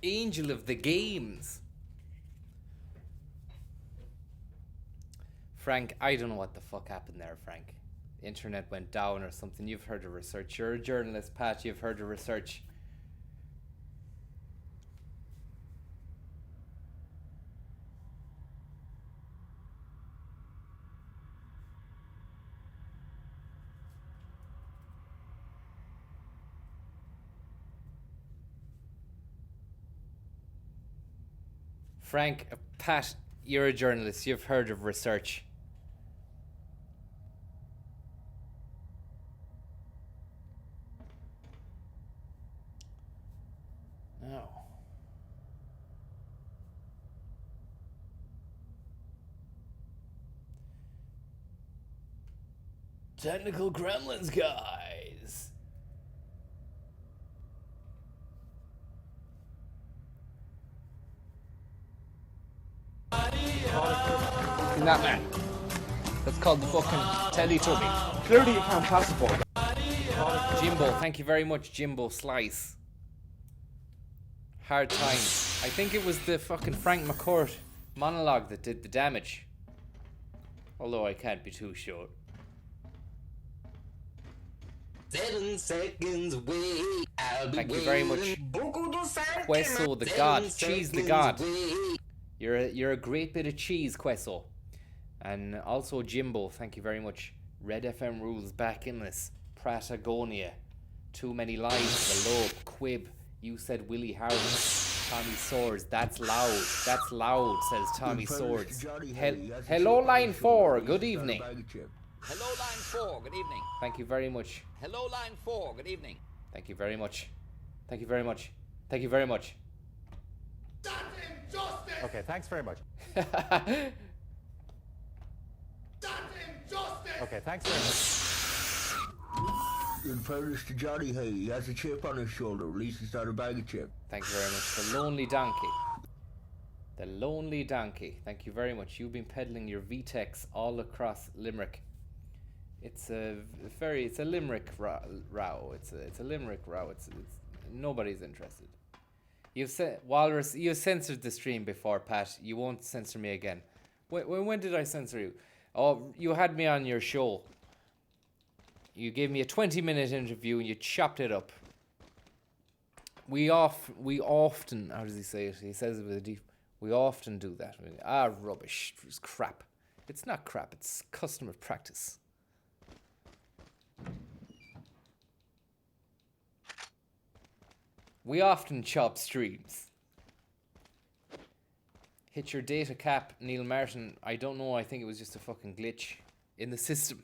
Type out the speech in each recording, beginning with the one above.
Angel of the games. Frank, I don't know what the fuck happened there, Frank. The internet went down or something. You've heard of research. You're a journalist, Pat. You've heard of research. Frank, Pat, you're a journalist. You've heard of research. No. Technical gremlins, guys. That man. That's called the fucking Teletubby. Clearly you can't pass the ball. Jimbo, thank you very much, Jimbo Slice. Hard time. I think it was the fucking Frank McCourt monologue that did the damage. Although I can't be too sure. 7 seconds away. Thank you very much. Queso the God. Cheese the God. You're a great bit of cheese, Queso. And also Jimbo, thank you very much. Red FM rules back in this. Pratagonia. Too many lies. The Lobe. Quib. You said Willie Howard. Tommy Swords. That's loud. That's loud, says Tommy Swords. Hello, line 4. Good evening. Hello, line 4. Good evening. Thank you very much. Hello, line 4. Good evening. Thank you very much. Thank you very much. Thank you very much. That's injustice! Okay, thanks very much. That's injustice! Okay, thanks very much. In fairness to Johnny Hay, he has a chip on his shoulder. At least it's not a bag of chip. Thank you very much. The Lonely Donkey. The Lonely Donkey. Thank you very much. You've been peddling your VTEX all across Limerick. It's a Limerick row. It's a Limerick row. It's nobody's interested. You've said Walrus. You censored the stream before, Pat. You won't censor me again. When did I censor you? Oh, you had me on your show. You gave me a 20-minute interview and you chopped it up. We often, how does he say it? He says it with a deep. We often do that. Rubbish. It's crap. It's not crap. It's customer practice. We often chop streams. Hit your data cap, Neil Martin. I don't know. I think it was just a fucking glitch in the system.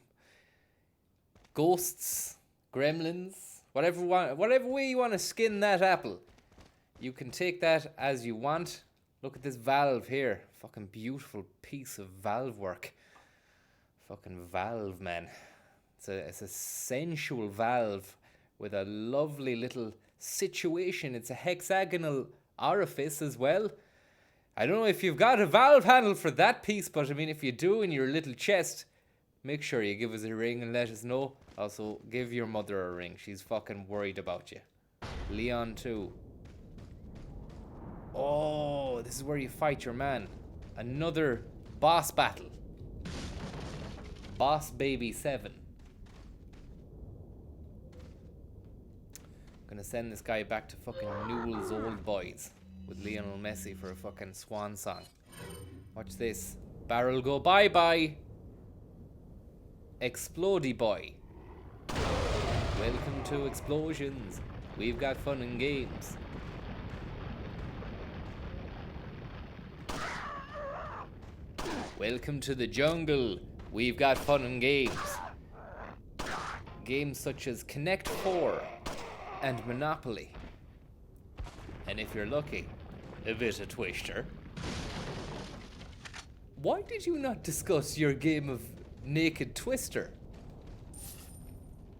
Ghosts, gremlins, whatever way you want to skin that apple, you can take that as you want. Look at this valve here. Fucking beautiful piece of valve work. Fucking valve, man. It's a sensual valve with a lovely little situation. It's a hexagonal orifice as well. I don't know if you've got a valve handle for that piece, but I mean, if you do in your little chest, make sure you give us a ring and let us know. Also, give your mother a ring. She's fucking worried about you. Leon too. Oh, this is where you fight your man. Another boss battle. Boss Baby 7. Gonna send this guy back to fucking Newell's Old Boys with Lionel Messi for a fucking swan song. Watch this. Barrel go bye-bye. Explodey boy. Welcome to Explosions. We've got fun and games. Welcome to the jungle. We've got fun and games. Games such as Connect 4 and Monopoly. And if you're lucky, a bit of Twister. Why did you not discuss your game of Naked Twister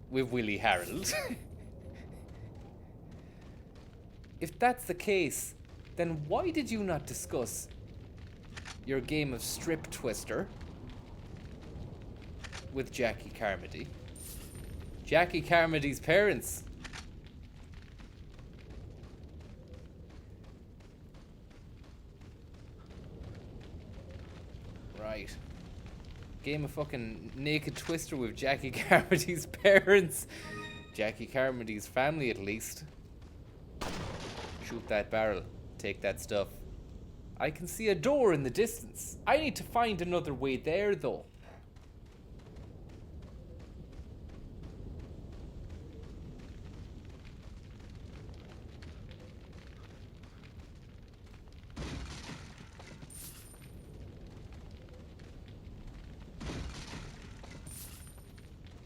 with Willie Harold? If that's the case, then why did you not discuss your game of Strip Twister with Jackie Carmody? Jackie Carmody's parents. Right. Game of fucking Naked Twister with Jackie Carmody's parents. Jackie Carmody's family, at least. Shoot that barrel. Take that stuff. I can see a door in the distance. I need to find another way there, though.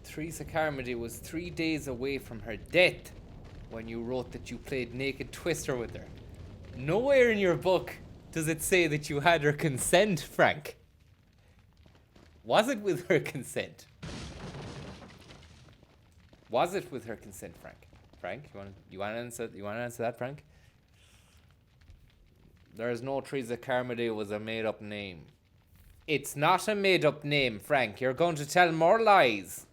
Teresa Carmody was 3 days away from her death when you wrote that you played Naked Twister with her. Nowhere in your book does it say that you had her consent, Frank. Was it with her consent? Was it with her consent, Frank? Frank, you want to answer that, Frank? There is no Teresa Carmody. It was a made-up name. It's not a made-up name, Frank. You're going to tell more lies.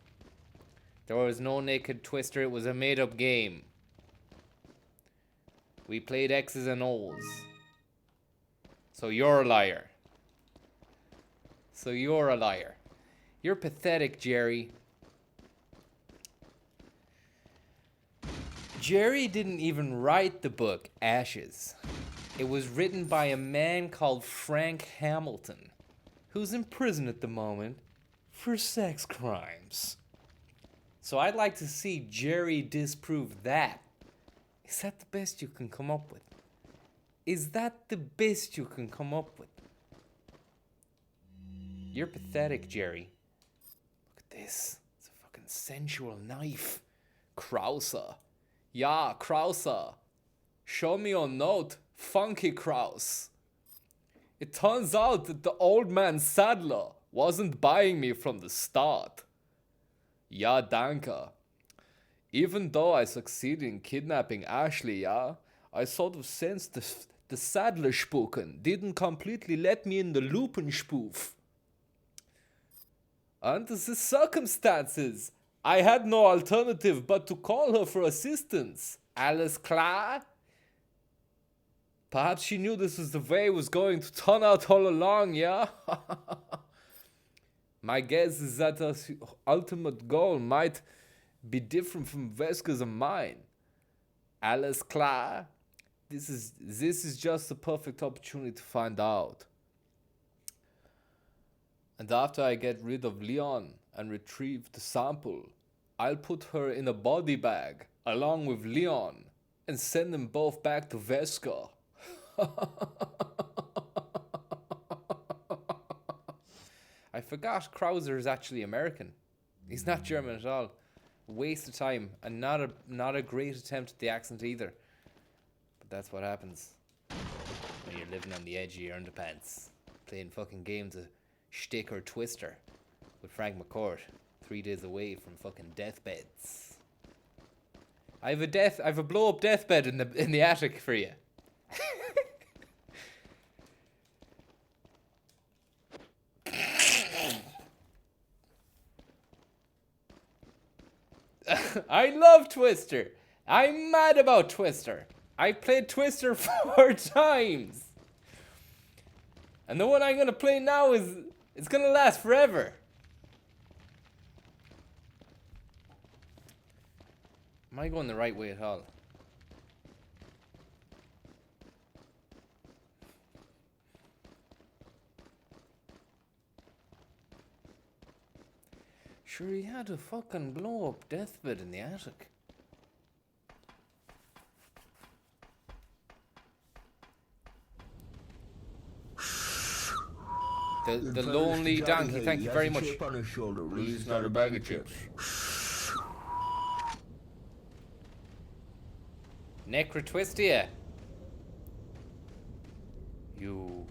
There was no Naked Twister. It was a made-up game. We played X's and O's. So you're a liar. You're pathetic, Jerry. Jerry didn't even write the book Ashes. It was written by a man called Frank Hamilton, who's in prison at the moment for sex crimes. So I'd like to see Jerry disprove that. Is that the best you can come up with? Is that the best you can come up with? You're pathetic, Jerry. Look at this. It's a fucking sensual knife. Krauser. Yeah, Krauser. Show me your note, Funky Kraus. It turns out that the old man Sadler wasn't buying me from the start. Ja, danke. Even though I succeeded in kidnapping Ashley, yeah, I sort of sensed the Sadler-Spuken didn't completely let me in the Lupenspoof. Under the circumstances, I had no alternative but to call her for assistance. Alles klar? Perhaps she knew this was the way it was going to turn out all along, yeah? My guess is that her ultimate goal might be different from Vesca's and mine. Alles klar? This is just the perfect opportunity to find out. And after I get rid of Leon and retrieve the sample, I'll put her in a body bag along with Leon and send them both back to Vesca. I forgot Krauser is actually American. He's not German at all. Waste of time, and not a great attempt at the accent either. But that's what happens when you're living on the edge of your underpants, playing fucking games of Shtick or Twister with Frank McCourt, 3 days away from fucking deathbeds. I have a blow up deathbed in the attic for you. I love Twister. I'm mad about Twister. I played Twister 4 times. And the one I'm gonna play now it's gonna last forever. Am I going the right way at all? Sure, he had a fucking blow-up deathbed in the attic. The lonely donkey, thank you very much. Chip on his shoulder, He's not a bag of chips. Necrotwistia. You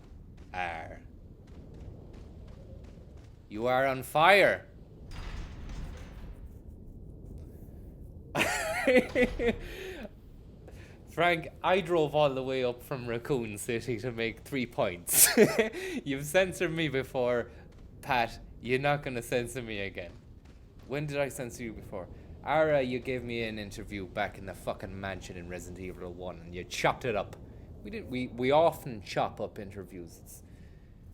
are on fire. Frank, I drove all the way up from Raccoon City to make 3 points. You've censored me before, Pat. You're not going to censor me again. When did I censor you before? Ara, you gave me an interview back in the fucking mansion in Resident Evil 1 and you chopped it up. We often chop up interviews.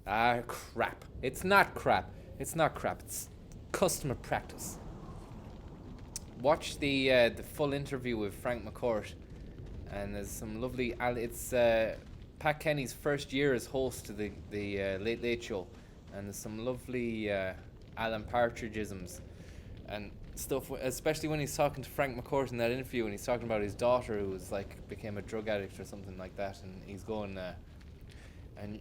Ah, crap. It's not crap. It's not crap. It's customer practice. Watch the full interview with Frank McCourt, and there's some lovely. It's Pat Kenny's first year as host of the Late Late Show, and there's some lovely Alan Partridgeisms and stuff. Especially when he's talking to Frank McCourt in that interview, and he's talking about his daughter who was like became a drug addict or something like that, and he's going, and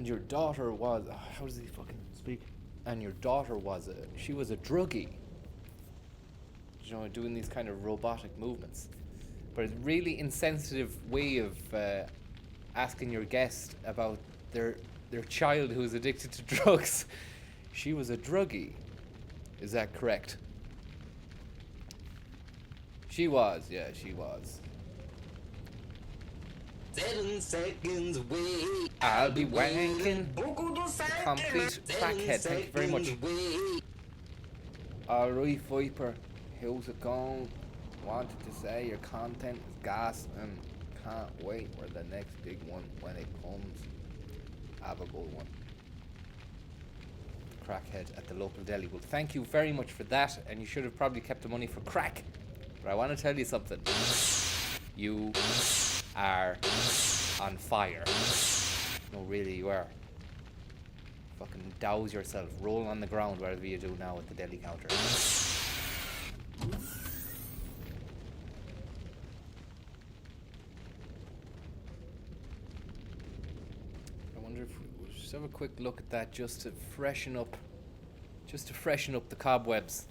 your daughter was how does he fucking speak? And your daughter was she was a druggie. You know, doing these kind of robotic movements, but it's really insensitive way of asking your guest about their child who's addicted to drugs. She was a druggie. Is that correct? She was, yeah, she was. 7 seconds away. I'll be wanking. Complete crackhead, thank you very much. Alright, Viper, how's it going? Wanted to say your content is gas and can't wait for the next big one when it comes. Have a good one. Crackhead at the local deli. Well, thank you very much for that, and you should have probably kept the money for crack. But I want to tell you something. You are on fire. No, really, you are. Fucking douse yourself. Roll on the ground, whatever you do now at the deli counter. I wonder if we'll just have a quick look at that just to freshen up the cobwebs.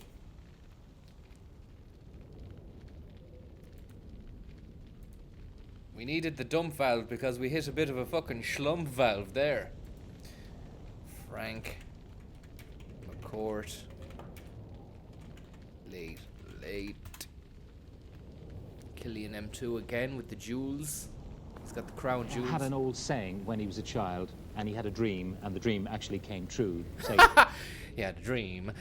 We needed the dump valve because we hit a bit of a fucking schlump valve there. Frank McCourt. Late. Killian M2 again with the jewels. He's got the crown jewels. Had an old saying when he was a child, and he had a dream, and the dream actually came true. Say, He had a dream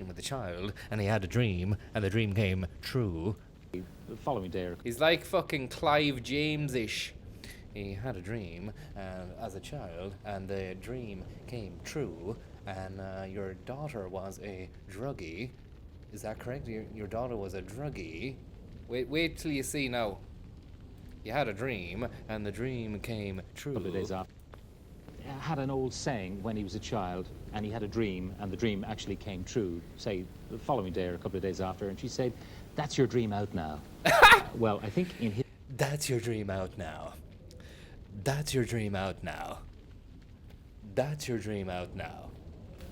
with a child, and he had a dream, and the dream came true. the following day, He's like fucking Clive James-ish. He had a dream as a child, and the dream came true, and your daughter was a druggie. Is that correct? Your daughter was a druggie. Wait till you see now. You had a dream, and the dream came true. a couple of days after, had an old saying when he was a child, and he had a dream, and the dream actually came true. Say, the following day or a couple of days after, and she said, "That's your dream out now." Well, I think in his... That's your dream out now. That's your dream out now. That's your dream out now.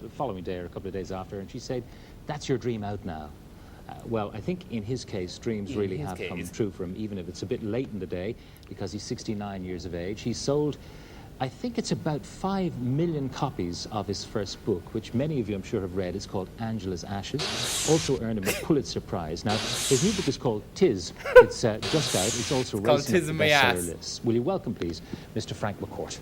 The following day or a couple of days after, and she said, "That's your dream out now." Well, I think in his case, dreams In really his have come case. true for him, even if it's a bit late in the day, because he's 69 years of age. He sold, I think it's about 5 million copies of his first book, which many of you, I'm sure, have read. It's called Angela's Ashes. Also earned him a Pulitzer Prize. Now, his new book is called Tis. It's just out. It's also called racing up Tis the in My bestseller Ass. list. Will you welcome, please, Mr. Frank McCourt?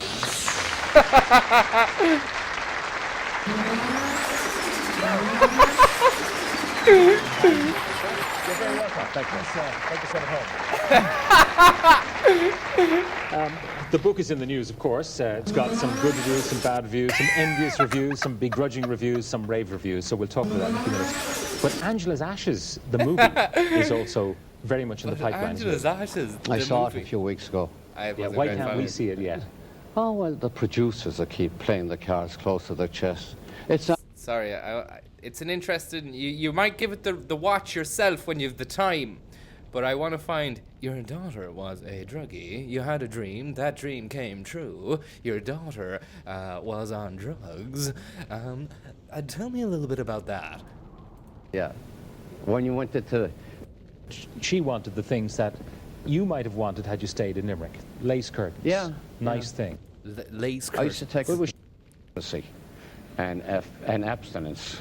You're very welcome. Thank you. Thank you, home. The book is in the news, of course. It's got some good reviews, some bad reviews, some envious reviews, some begrudging reviews, some rave reviews. So we'll talk about that in a few minutes. But Angela's Ashes, the movie, is also very much in the pipeline. Angela's Ashes. I the saw movie. it a few weeks ago. I Yeah, wasn't why very can't fan we of it. see it yet? Oh, well, the producers that keep playing the cards close to their chest. It's not Sorry, it's an interesting. You might give it the watch yourself when you have the time, but I want to find your daughter was a druggie. You had a dream. That dream came true. Your daughter was on drugs. Tell me a little bit about that. yeah. When you went into She wanted the things that you might have wanted had you stayed in Limerick. Lace curtains. Yeah, Nice thing. Lace I used to curtains. take and abstinence.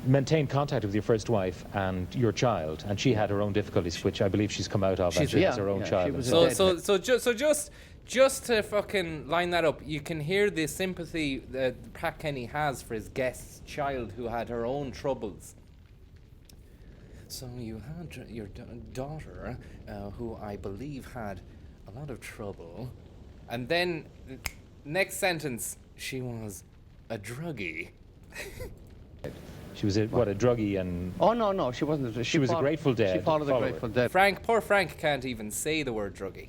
Maintain contact with your first wife and your child, and she had her own difficulties, which I believe she's come out of, and She's- she has yeah, her own yeah, she child. was and a so- dead- Just to fucking line that up, you can hear the sympathy that Pat Kenny has for his guest's child who had her own troubles. So you had your daughter, who I believe had a lot of trouble, And then, next sentence, she was a druggie. She was a druggie and... Oh, no, she wasn't. She was a Grateful Dead She followed the follower. Grateful Dead Poor Frank can't even say the word druggie.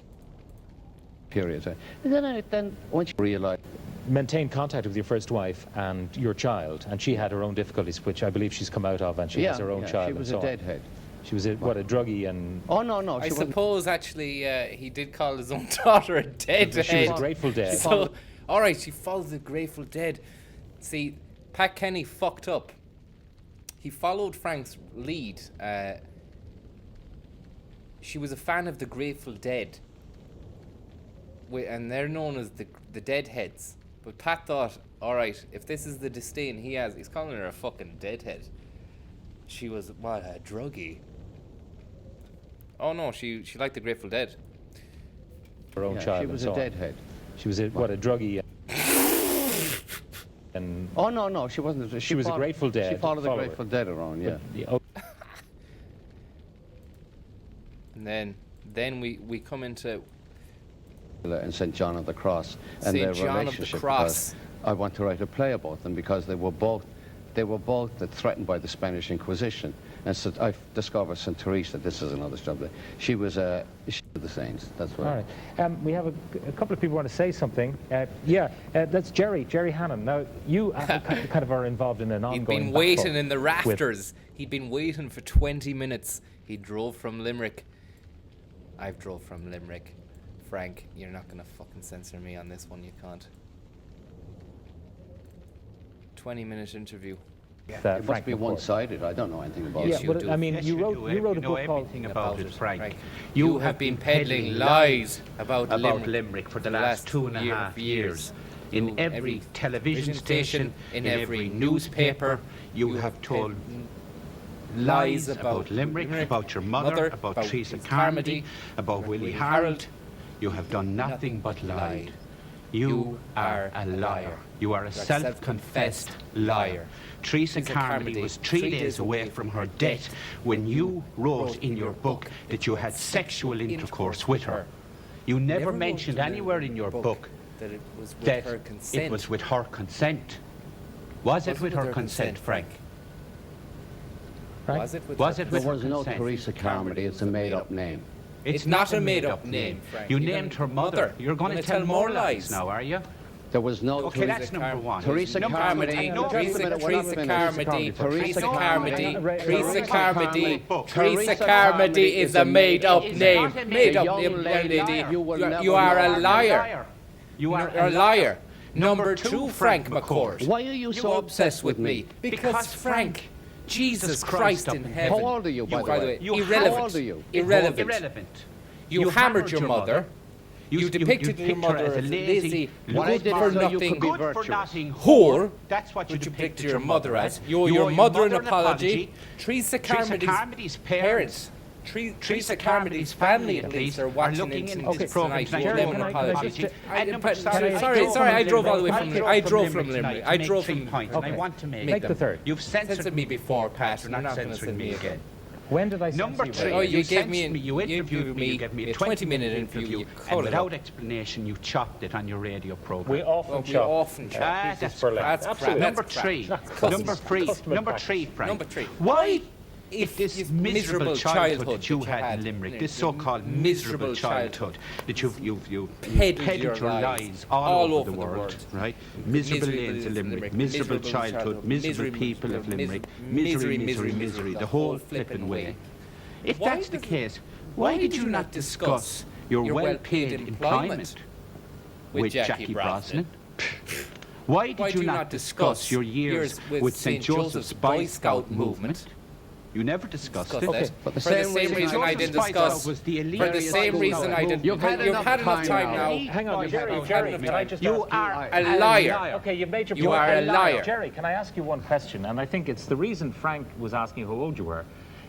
period. And then when she realised... Maintained contact with your first wife and your child, and she had her own difficulties, which I believe she's come out of, and she has her own child. she was and a so on. deadhead. She was a druggie and... Oh, no, I she wasn't. suppose, actually, he did call his own daughter a deadhead. She was a Grateful Dead. So, all right, she followed the Grateful Dead. See, Pat Kenny fucked up. He followed Frank's lead. She was a fan of the Grateful Dead. And they're known as the Deadheads. But Pat thought, all right, if this is the disdain he has, he's calling her a fucking deadhead. She was, what, a druggie? Oh no, she liked the Grateful Dead. Her own Yeah, child. she and was so a on. deadhead. She was a druggie and... Oh, no, she wasn't. She was a Grateful Dead She followed the follower. Grateful Dead around, yeah. And then we come into And St. John of the Cross and their St. John of the relationship. Cross. Because I want to write a play about them because they were both threatened by the Spanish Inquisition. And so I've discovered St. Teresa. This is another subject. She was the saints. That's what. All right. We have a couple of people want to say something. That's Jerry Hannon. Now, you kind of are involved in an ongoing... He'd been waiting in the rafters. He'd been waiting for 20 minutes. He drove from Limerick. I've drove from Limerick. Frank, you're not going to fucking censor me on this one. You can't. 20-minute interview. It must be one-sided. I don't know anything about Yes, it. you but do. I mean, Yes, you you wrote do. you wrote a You know book called... everything about it, Frank. You have been peddling lies about Limerick for the last 2.5 years. In every television station, in every newspaper, you have told lies about Limerick, about your mother, about Teresa Carmody, about Willie Harold. You have done nothing but lied. You are a liar. You are a self-confessed liar. Teresa Carmody was 3 days away from her death when you wrote in your book that you had sexual intercourse with her. You never mentioned anywhere in your book that it was with that her consent. it was with her consent. Was it with her consent, Frank? Was it with Was her it There with her was no consent? Teresa Carmody. It's a made-up name. It's not a made-up name, Frank. You You're named gonna- her mother. You're going to tell more lies now, are you? There was no Okay, that's number one. Teresa Number Carmody. two, no, Teresa Teresa Carmody, Teresa Carmody, Teresa Teresa Carmody, Carmody. Teresa Carmody is a made-up It's name. not a Made-up young name, lady. lady. You will never You are know. a liar. You are You're a liar. Number two, Frank McCourt. Why are you so obsessed with me? Because Frank, Jesus Christ in heaven. How old are you, by the way? You- Irrelevant. How old are you? Irrelevant. You hammered your mother. You depicted your mother as a lazy, What I good did for so you nothing could be good for virtuous. nothing whore. That's what you Which you depicted picture your mother as. You owe your mother an apology. Teresa Carmody's parents. Teresa Carmody's family, at least, are watching looking into into this this program tonight. tonight. You owe them Can an I apology. just- Sorry, I drove all the way from Limerick. I drove from Limerick. I drove from points. Okay. I want to make Make them. the third. You've Censored me before, Pat. You're You're not not going to censoring censor me again. When did I censor Number you? three, Oh, you you gave me censored you interviewed me, you gave me a 20-minute interview, cut and it without up. explanation, you chopped it on your radio program. We often We chop. often chop. That's for crap. That's crap. Number That's crap. three. Custom- Number three. customer Number practice. three, Frank. Number three. Why, If this this miserable childhood that you had in Limerick, Limerick, this so-called miserable childhood that you've peddled your lies all over the world, right? Miserable lanes of Limerick, miserable childhood, miserable people of Limerick, misery, the whole flipping way. If Why that's the does- case, why did you not discuss your well-paid employment with Jackie Brosnan? Why did you not discuss your years with St. Joseph's Boy Scout movement? You never discussed it. Okay, but the for the same same reason I didn't Joseph's Boy Scout discuss. was the elite For the same reason I didn't. You've had enough time now. Hang on, Jerry, can I just You ask are A liar. Okay, you've made your You point. are a liar. Jerry, can I ask you one question? And I think it's the reason Frank was asking how old you were,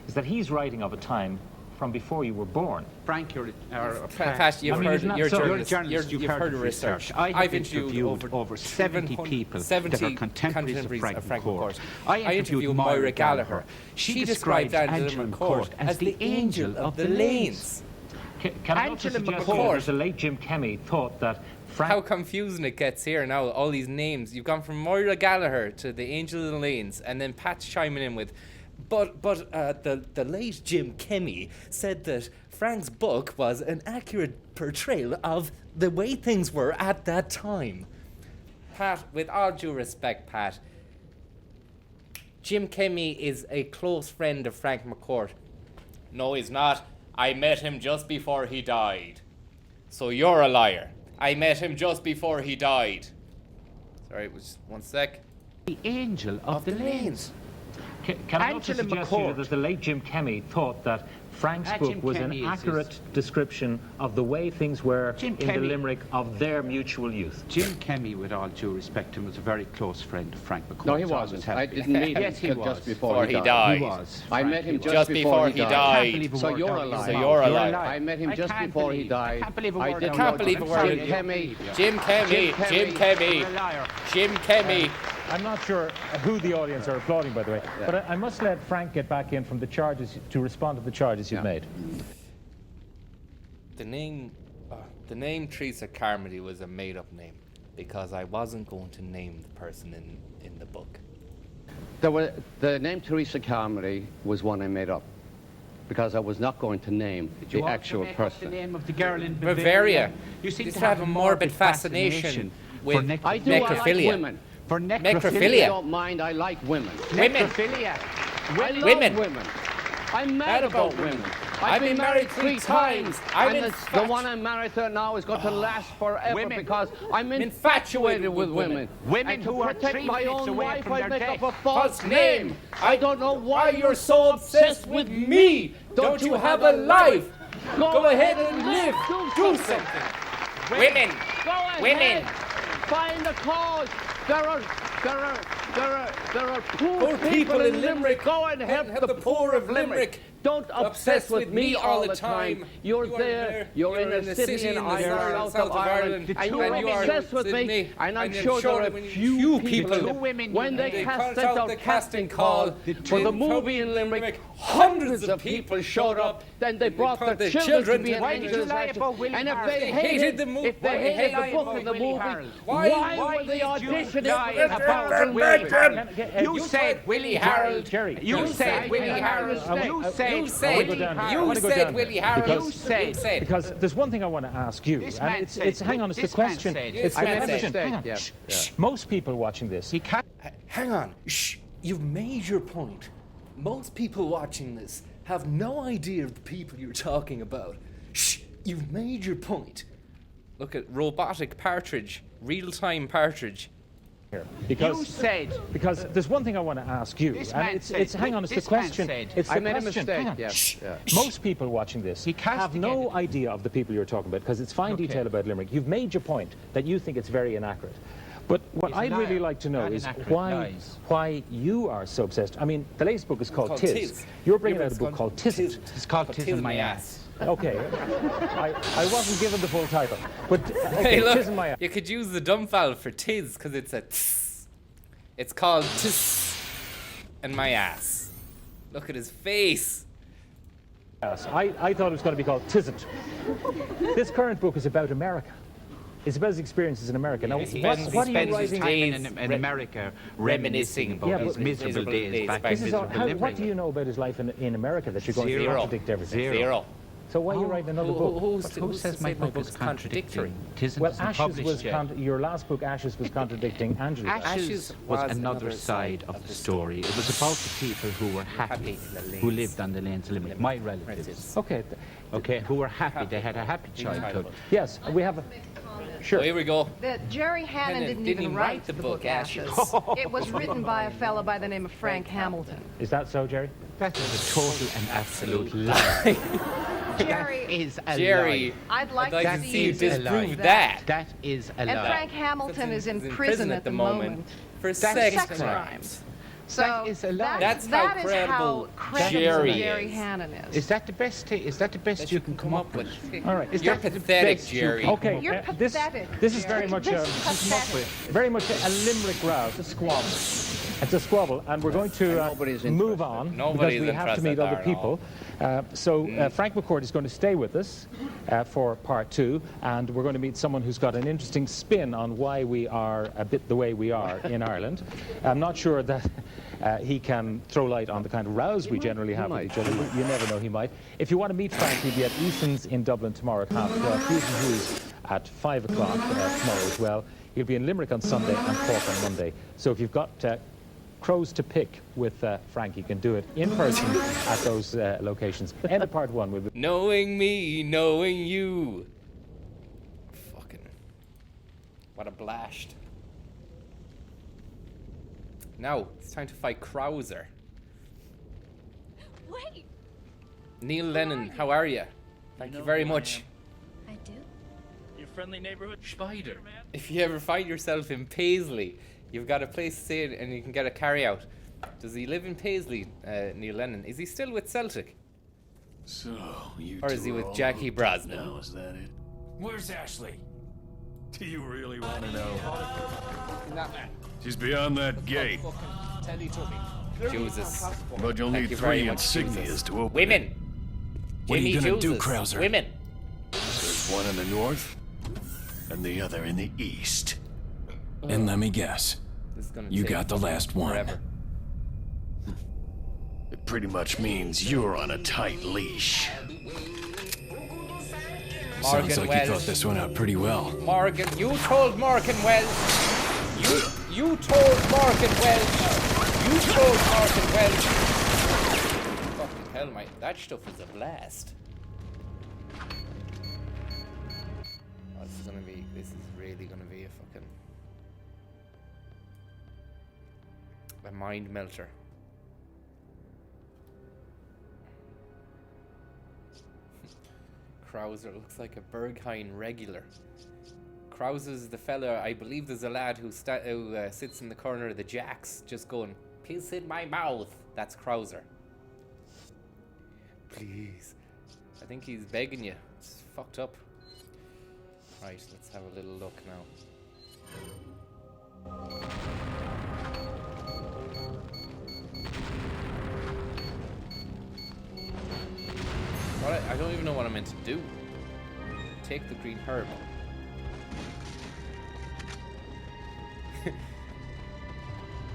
is that he's writing of a time from before you were born. Frank, you're Pat, you've I mean, heard, isn't that you're so? journalist, journalist, you've heard of research. I've interviewed over 70 people that are contemporaries of Frank McCourt. I interviewed Moira Gallagher. She described Angela McCourt as the angel of the lanes. Can I also Angela suggest McCord. that the late Jim Kemmy thought that Frank... How confusing it gets here now, all these names. You've gone from Moira Gallagher to the Angel of the Lanes, and then Pat's chiming in with, but the late Jim Kemmy said that Frank's book was an accurate portrayal of the way things were at that time. Pat, with all due respect, Pat, Jim Kemmy is a close friend of Frank McCourt. No, he's not. I met him just before he died. So you're a liar. I met him just before he died. Sorry, it was 1 sec. The Angel of the Lanes. Can I also Angela suggest to you McCord. that the late Jim Kemmy thought that Frank's book Jim was an Kemmy is- accurate description of the way things were Jim in the Kemmy- Limerick of their mutual youth? Jim Kemmy, with all due respect to him, was a very close friend of Frank McCourt. No, he Always wasn't. has I been. didn't meet him Yes, he till was. just before he He died. died. He was. I Frank, met him he was. just before he died. I can't believe a So word you're out a of liar. your So mouth. you're a You're liar. I met him I just can't before he believe- died. I can't believe a I word didn't out can't of believe your a mouth. word I'm out sorry, of I your believe you. Jim Kemmy, Jim Kemmy, You're a liar. Jim Kemmy. I'm not sure who the audience are applauding, by the way, but I must let Frank get back in from the charges to respond to the charges you've made. The name Teresa Carmody was a made-up name because I wasn't going to name the person in the book. The name Teresa Carmody was one I made up because I was not going to name Did the you also actual make up person. the name of the girl in Bavaria. You seem Used to have a morbid fascination with for I do. I like necrophilia. women. For If Necrophilia. you don't mind, I like women. Women. Necrophilia. I love Women. women. I'm mad Mad about about women. women. I've been married 3 times. I'm and the infatuated. one I'm married to now is going to last forever Women. because I'm infatuated infatuated with with women. Women And to who are protect 3 my minutes own away wife, from I their make death. up a false name. I don't know why you're so obsessed with me. Don't you have a life? Go ahead and live. Do something. Women. Go ahead. Women. Find a cause. There are poor people in Limerick. Go and help the poor of Limerick. Don't obsess with me all the time. You're there. You're in a city in Ireland, south of Ireland, and you're obsessed with me. And I'm sure there are few people when they cast out the casting call for the movie in Limerick. Hundreds of people showed up. Then they brought their children to be in Why did you lie Angels. about Willie And if Harrell? they hated the movie, if they hated the book and the movie, why were they auditioning about Willie? You said Willie Harrell. Jerry. You said Willie Harrell. You said Willie Harrell. You said. Because there's one thing I want to ask you, This and man it's said- hang on, it's the this man question. said- It's the I made a question. mistake, Hang on. yeah, Shh, yeah. shh. Most people watching this, He can't. Hang on. Shh. You've made your point. Most people watching this have no idea of the people you're talking about. Shh. You've made your point. Look at robotic partridge, real-time partridge. here, You because there's one thing I want to ask you, This and man it's said- hang on, it's the this man question. said- It's I the made a question. mistake. Hang on. Yeah, Shh. yeah. Most people watching this He cast have no together. idea of the people you're talking about because it's fine detail about Limerick. You've made your point that you think it's very inaccurate. But what He's a I'd really liar, like to know not is inaccurate lies. why you are so obsessed. I mean, the latest book is called Called Tiz. Tiz. You're bringing Yeah, out a but book it's called Tisn't. It's called Tis in My Ass. Okay, I wasn't given the full title, but okay, Hey, look, Tisn't My Ass. you could use the dumb file for tiz because it's a tss. It's called tiz and my ass. Look at his face. I thought it was going to be called Tisn't. This current book is about America. It's about his experiences in America. Now, He what spends are you his writing? time In America, reminiscing about Yeah, his but- miserable days back in This is all, miserable what Limerick. do you know about his life in America that you're going to Zero. contradict everything? Zero. So why are you writing another book? Who says my book is contradictory? Tisn't Well, isn't Ashes published was yet. your last book. Ashes was contradicting Angela. Ashes was another side of the story. It was about the people who were happy, in the lanes. who lived on the lanes of Limerick, my relatives, Okay. okay, who were happy. They had a happy childhood. Yes, we have a. Sure. Oh, here we go. That Jerry Hannon didn't even write the book Ashes. It was written by a fellow by the name of Frank Hamilton. Is that so, Jerry? That is a total and absolute lie. Jerry, Is a Jerry, lie. I'd like I'd like to to see see you you disprove that. that. That is a And lie. Frank Hamilton is in prison at the moment. for Sex sex crimes. So That is a lie. That's that how is credible Jerry Jerry Hannon is. Is that the best? Is that the best you can come up with? All right. Is You're that the pathetic, best you Jerry. can Okay. You're this pathetic. this is very much This is pathetic. very much a Limerick row, a squabble. It's a squabble, and we're going to move on because we have to meet other people. Frank McCourt is going to stay with us for part 2, and we're going to meet someone who's got an interesting spin on why we are a bit the way we are in Ireland. I'm not sure that he can throw light on the kind of rows we generally have with each other. You never know, he might. If you want to meet Frank, he'll be at Eason's in Dublin tomorrow at 12:30. Hughes and Hughes at 5 o'clock tomorrow as well. He'll be in Limerick on Sunday and Cork on Monday. So if you've got crows to pick with Frank, you can do it in person at those locations. End of part 1 with Knowing me, knowing you. Fucking. What a blast. Now, it's time to fight Krauser. Wait! Neil Lennon, how are you? Thank you very much. I do? Your friendly neighborhood spider. If you ever find yourself in Paisley, you've got a place to stay and you can get a carry-out. Does he live in Paisley, Neil Lennon? Is he still with Celtic? So, you Or is he with Jackie Brosnan? Now, is that it? Where's Ashley? Do you really want to know? That man. She's beyond that gate. Jesus. But you'll need 3 insignias to open Women! it. What are you gonna do, Krauser? Women! There's one in the north, and the other in the east. And let me guess, you got the last one. Forever. It pretty much means you're on a tight leash. Sounds like you thought this one out pretty well. Morgan, you told Morgan Wells. You told Morgan Wells. You told Morgan Wells. Fucking hell, mate. That stuff is a blast. Oh, this is really gonna be a fucking... a mind melter. Krauser looks like a Berghain regular. Krauser's the fella, I believe there's a lad who sits in the corner of the jacks just going, piss in my mouth. That's Krauser. Please. I think he's begging you. It's fucked up. Right, let's have a little look now. I don't even know what I'm meant to do. Take the green herb.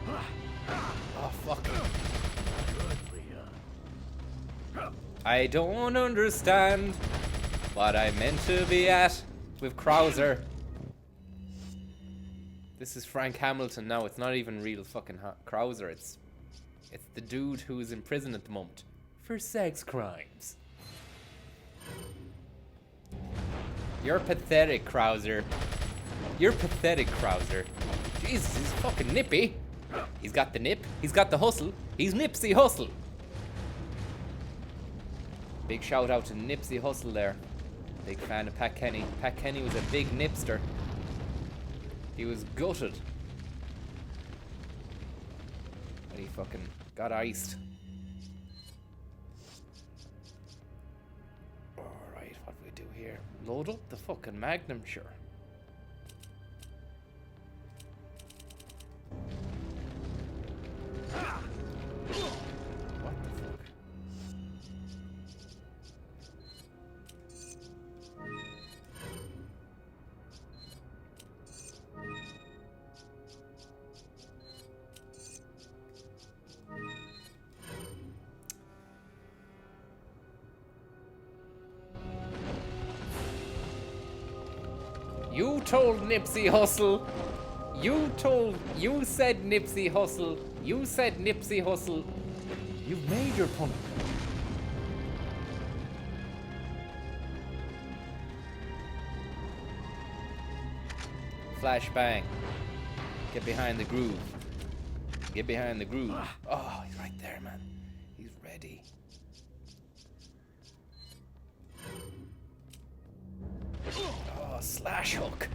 Oh, fuck. I don't understand what I meant to be at with Krauser. This is Frank Hamilton now. It's not even real fucking Krauser. It's the dude who is in prison at the moment for sex crimes. You're pathetic, Krauser. You're pathetic, Krauser. Jesus, he's fucking nippy. He's got the nip. He's got the hustle. He's Nipsey Hussle. Big shout out to Nipsey Hussle there. Big fan of Pat Kenny. Pat Kenny was a big nipster. He was gutted. And he fucking got iced. Alright, what do we do here? Load up the fucking Magnum, sure. What the fuck? You told Nipsey Hussle. You said Nipsey Hussle. You said Nipsey Hussle. You've made your point. Flashbang. Get behind the groove. Get behind the groove. Oh, he's right there, man. He's ready. Oh, slash hook.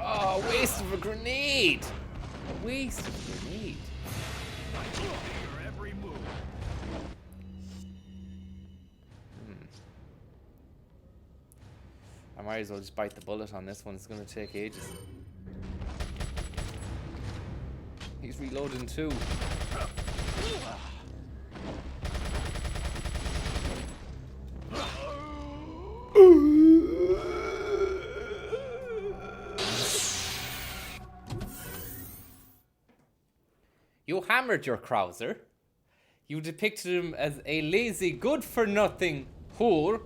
Oh, waste of a grenade. A waste of a grenade. I might as well just bite the bullet on this one. It's going to take ages. He's reloading too. You hammered your Krauser. You depicted him as a lazy, good-for-nothing whore.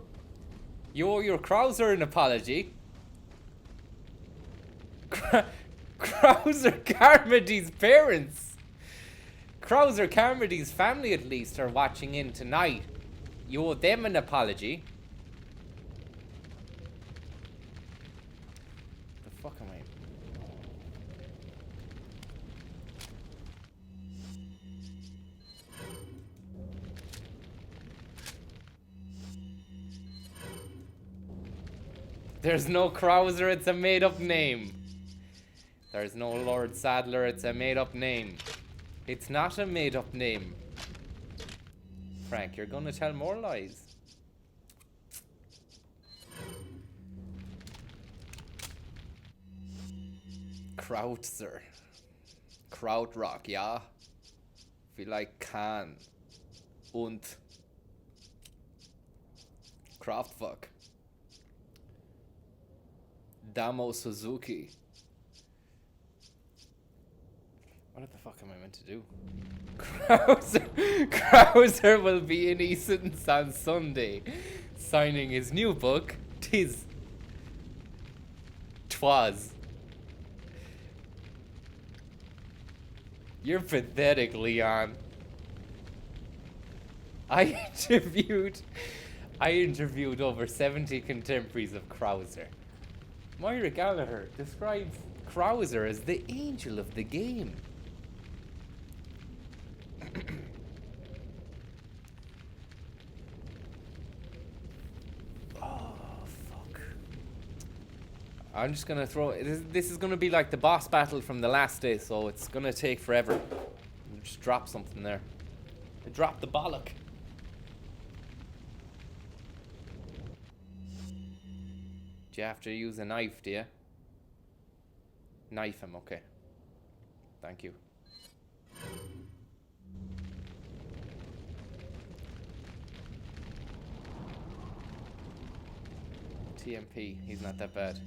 You owe your Krauser an apology. Krauser Carmody's parents. Krauser Carmody's family, at least, are watching in tonight. You owe them an apology. The fuck am I? There's no Krauser, it's a made-up name. There's no Lord Sadler, it's a made-up name. It's not a made-up name. Frank, you're gonna tell more lies. Krautzer. Krautrock, ja. Vielleicht Kahn. Und Kraftwerk. Damo Suzuki. What the fuck am I meant to do? Krauser will be in Easton's on Sunday, signing his new book, Twas. You're pathetic, Leon. I interviewed over 70 contemporaries of Krauser. Moira Gallagher describes Krauser as the angel of the game. Oh, fuck. I'm just gonna throw... This is gonna be like the boss battle from the last day, so it's gonna take forever. We'll just drop something there. I dropped the bollock. Do you have to use a knife, do you? Knife him, okay. Thank you. TMP, he's not that bad.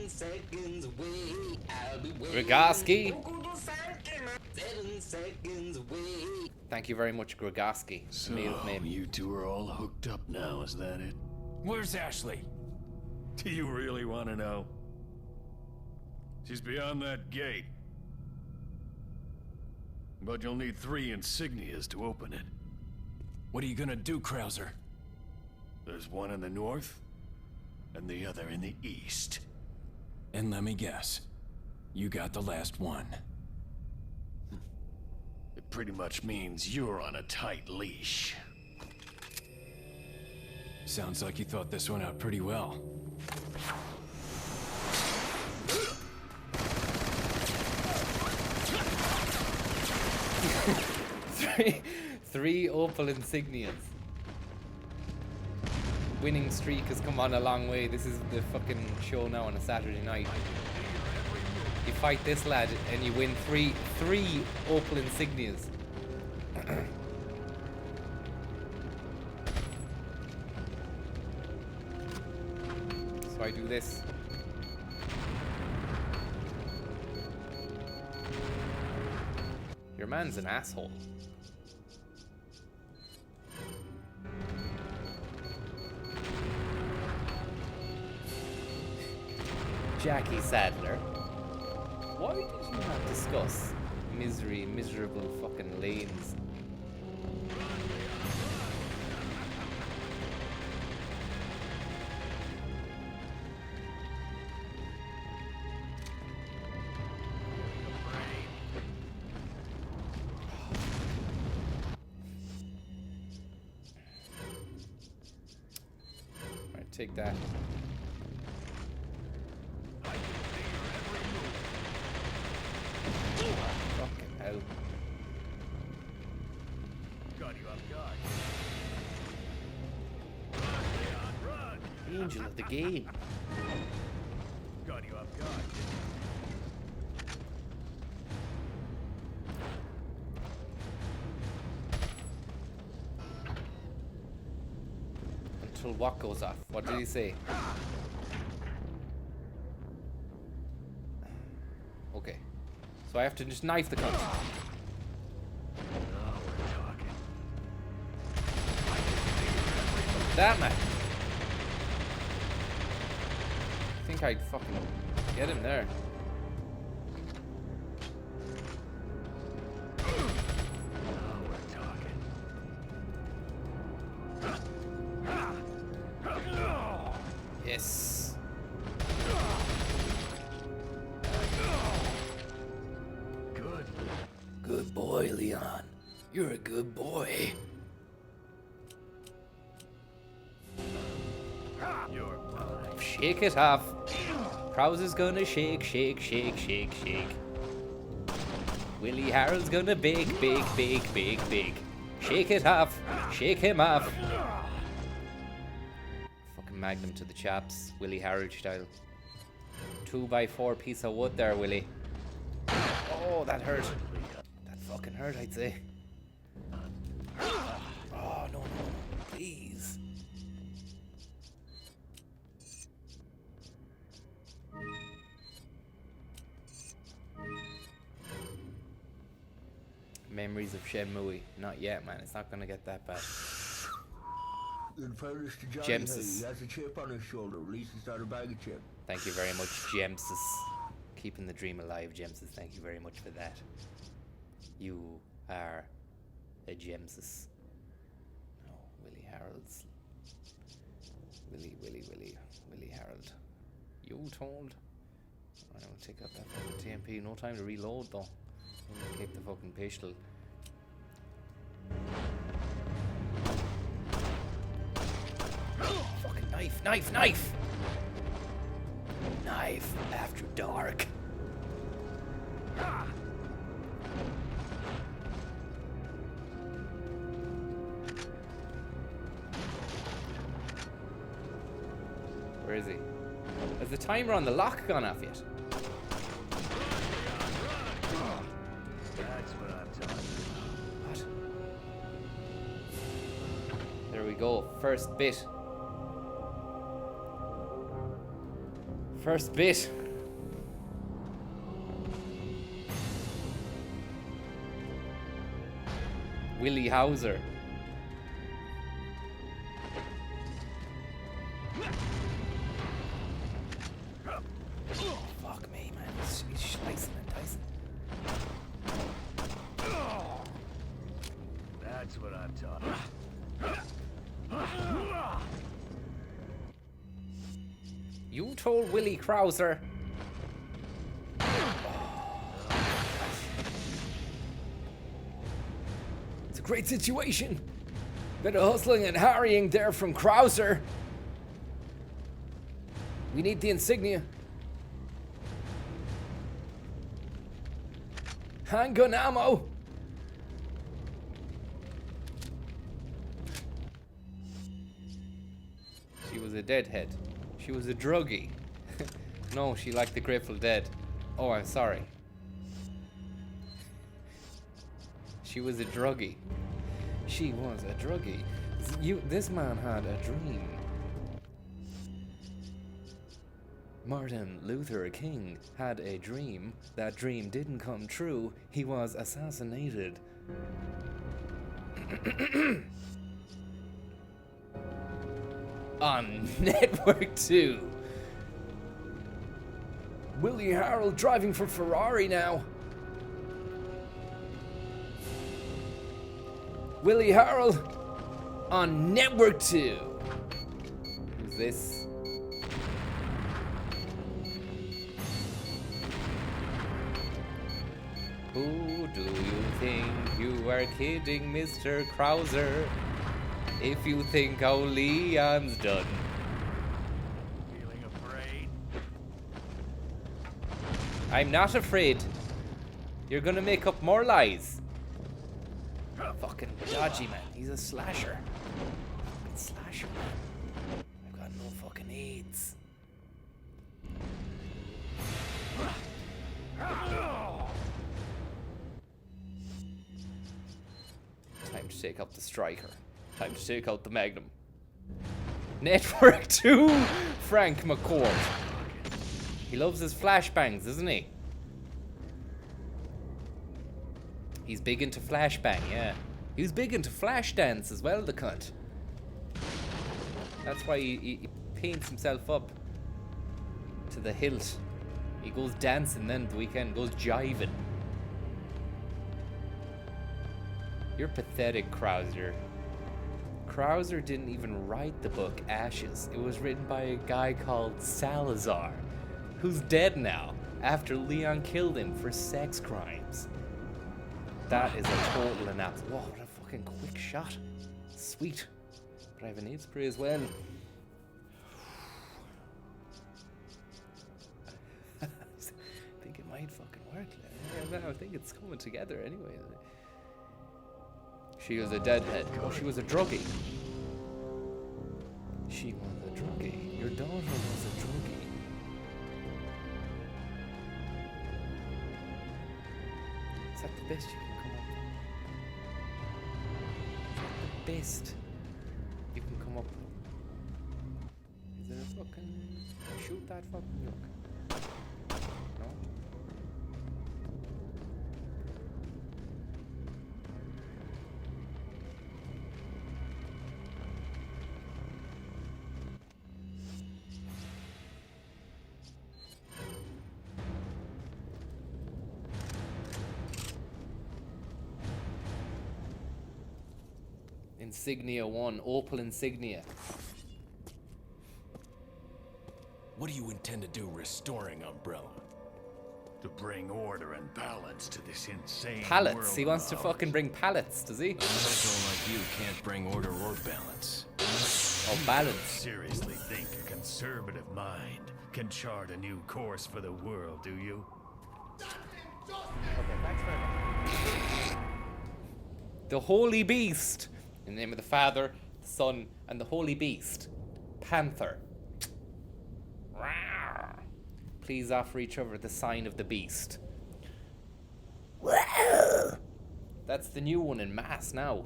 Seconds away, I'll be waiting. Grigoski. 7 seconds away. Thank you very much, Grigoski. So, you two are all hooked up now, is that it? Where's Ashley? Do you really want to know? She's beyond that gate. But you'll need 3 insignias to open it. What are you gonna do, Krauser? There's one in the north, and the other in the east. And let me guess, you got the last one. It pretty much means you're on a tight leash. Sounds like you thought this one out pretty well. Three Opal insignias. Winning streak has come on a long way. This is the fucking show now on a Saturday night. You fight this lad and you win three Opal insignias. So I do this. Your man's an asshole. Jackie Sadler. Why did you not discuss miserable fucking lanes? Alright, take that. Fucking hell. angel of the game. Got you off guard. Until what goes off? What did he say? Okay. So I have to just knife the cunt. Now we're talking. That man. I think I'd fucking get him there. Now we're talking. Yes. Good. Good boy, Leon. You're a good boy. You're mine. Shake it off. Krause is gonna shake, shake, shake, shake, shake. Willie Harold's gonna bake, bake, bake, bake, bake. Shake it off. Shake him off. Fucking magnum to the chaps, Willie Harold style. 2x4 piece of wood there, Willie. Oh, that hurt. That fucking hurt, I'd say. Oh, no, no, no. Please. Memories of Shenmue. Not yet, man. It's not gonna get that bad. In fairness to Johnny, Gemses. he has a chip on his shoulder. At least he's not a bag of chip. Thank you very much, Gemses. Keeping the dream alive, Gemses. Thank you very much for that. You are a Gemses. No, Willie Harold's. Willie Harold. You told? I don't take out that fucking TMP. No time to reload though. Keep the fucking pistol. Fucking knife, knife, knife! Knife after dark. Where is he? Has the timer on the lock gone off yet? That's what I'm talking What? There we go. First bit. First bit. Willie Hauser. Fuck me, man. He's slicing and dicing. That's what I'm talking. You told Willie Krauser. It's a great situation. Bit of hustling and harrying there from Krauser. We need the insignia. Handgun ammo. She was a deadhead. She was a druggie. No, she liked the Grateful Dead. Oh, I'm sorry. She was a druggie. She was a druggie. This man had a dream. Martin Luther King had a dream. That dream didn't come true. He was assassinated. On Network 2. Willie Harold driving for Ferrari now. Willie Harold on Network 2. Who's this? Who do you think you are kidding, Mr. Krauser? If you think how Leon's done. Feeling afraid? I'm not afraid. You're gonna make up more lies. Fucking dodgy, man. He's a slasher. Fucking slasher, man. I've got no fucking take out the striker. Time to take out the Magnum. Network 2, Frank McCourt. He loves his flashbangs, isn't he? He's big into flashbang, yeah. He was big into Flashdance as well, the cunt. That's why he paints himself up to the hilt. He goes dancing then the weekend, goes jiving. You're pathetic, Krauser. Krauser didn't even write the book Ashes. It was written by a guy called Salazar, who's dead now after Leon killed him for sex crimes. That is a total analysis. Whoa, what a fucking quick shot. Sweet. But I have an aid spray as well. I think it might fucking work. I think it's coming together anyway. She was a deadhead. Oh, she was a druggie. She was a druggie. Your daughter was a druggie. Is that the best you can come up with? Is that the best you can come up with? Is there a fucking... shoot that fucking yoke? No? Insignia 1, Opal Insignia. What do you intend to do restoring Umbrella? To bring order and balance to this insane Pallets. world He wants of to ours. fucking bring pallets, does he? An asshole like you can't bring order or balance. Or balance. Seriously think a conservative mind can chart a new course for the world, do you? The Holy Beast. In the name of the Father, the Son, and the Holy Beast. Panther. Rawr. Please offer each other the sign of the beast. That's the new one in mass now.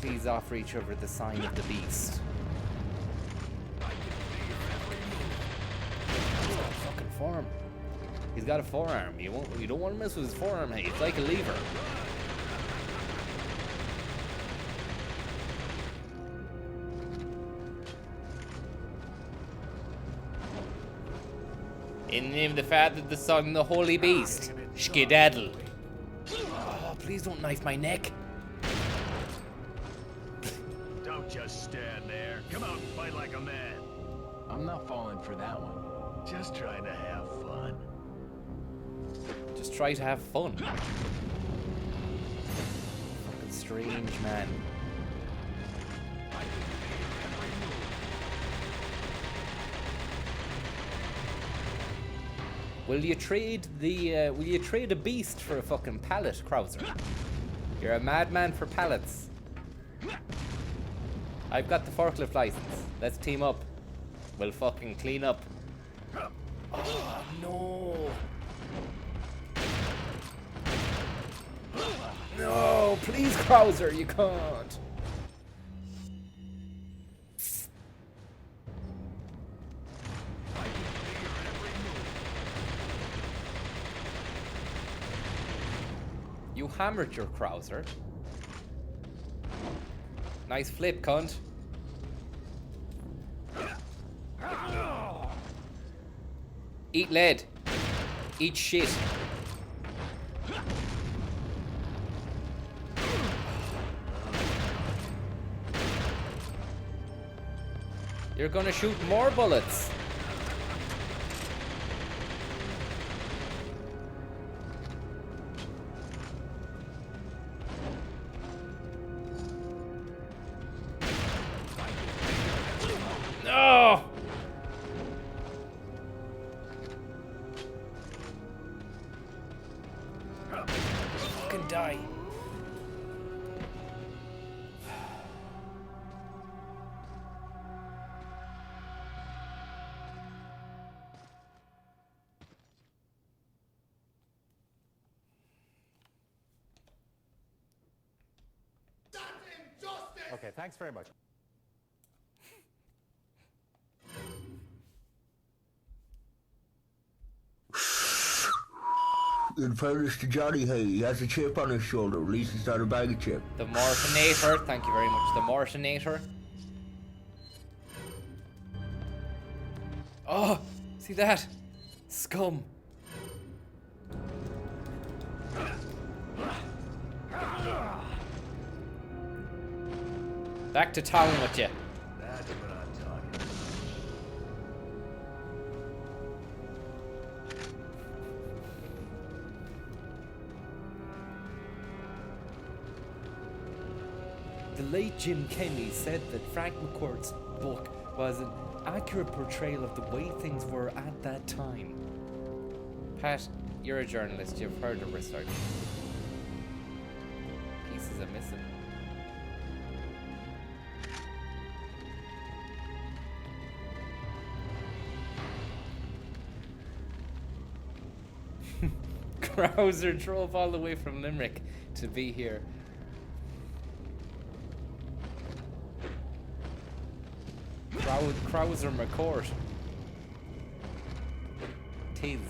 Please offer each other the sign of the beast. He's got a fucking forearm. He's got a forearm. You don't want to mess with his forearm, hey. It's like a lever. In the name of the Father, the Son, and the Holy Beast. Skedaddle. Oh, please don't knife my neck. Don't just stand there. Come out and fight like a man. I'm not falling for that one. Just trying to have fun. Just try to have fun. Fucking strange man. Will you trade a beast for a fucking pallet, Krauser? You're a madman for pallets. I've got the forklift license. Let's team up. We'll fucking clean up. Oh no. No, please, Krauser, you can't. You hammered your Krauser. Nice flip, cunt. Eat lead. Eat shit. You're gonna shoot more bullets. No! Fucking die. Okay, thanks very much. In fairness to Johnny, hey, he has a chip on his shoulder. At least it's not a bag of chip. The Martinator. Thank you very much. The Martinator. Oh, see that? Scum. Back to town with you. That's what I'm talking about. The late Jim Kenny said that Frank McCourt's book was an accurate portrayal of the way things were at that time. Pat, you're a journalist. You've heard of research. Pieces are missing. Krauser drove all the way from Limerick to be here. Krauser McCourt. Tiz.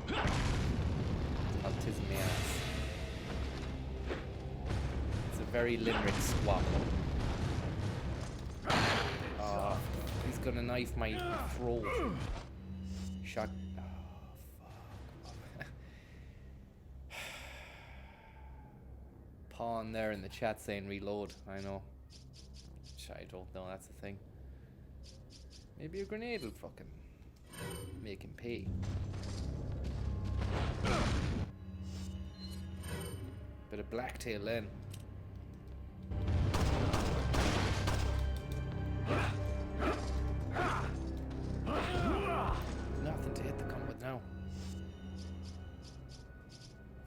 Not Tiz me ass. It's a very Limerick squab. Oh, he's gonna knife my throat. Shot. Pawn there in the chat saying reload. I know. I don't know, that's the thing. Maybe a grenade will fucking make him pay. Bit of blacktail then. Nothing to hit the gun with now.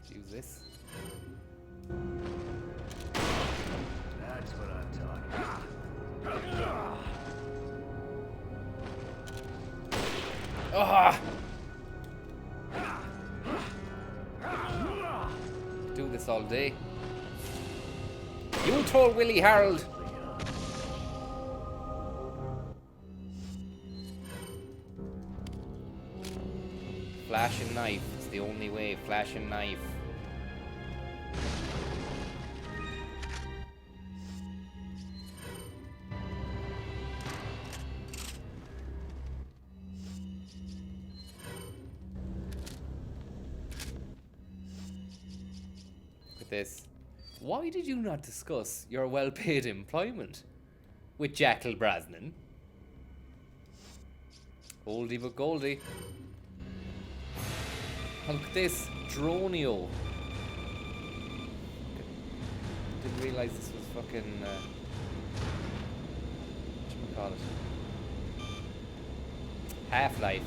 Use this. That's what I'm talking about. Ah! Do this all day. You told Willie Harold. Flashing knife. It's the only way. Flashing knife. This. Why did you not discuss your well-paid employment with Jackal Brosnan? Oldie but goldie. Look at this. Dronio. Didn't realise this was fucking whatchamacallit? Half-Life.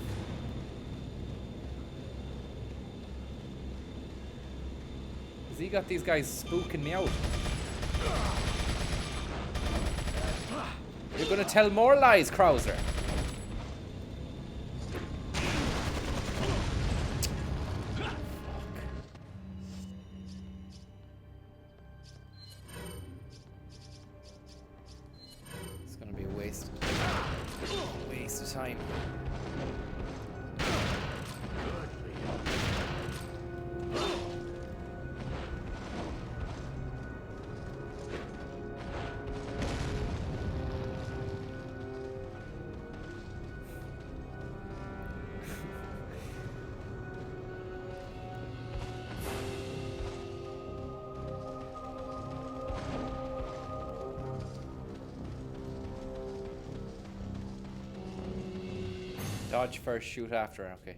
He got these guys spooking me out. You're gonna tell more lies, Krauser. It's gonna be a waste. Waste of time. Dodge first, shoot after. Okay.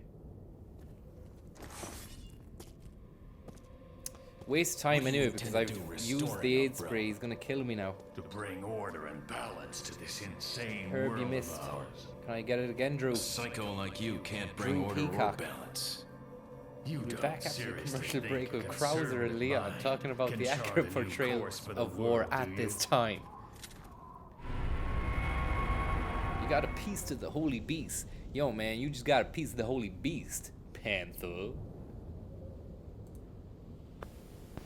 Waste time anyway because I've used the aid spray. He's gonna kill me now. To bring order and balance to this insane Herb, world you missed. of ours. Can I get it again, Drew? A psycho like you can't bring order or balance. You We're don't back after a seriously commercial think break a with Krauser conservative and Leon mind talking about can the chart accurate a new portrayal course for the of war world, at do this you? time. You got a piece to the holy beast. Yo, man, you just got a piece of the holy beast, Panther.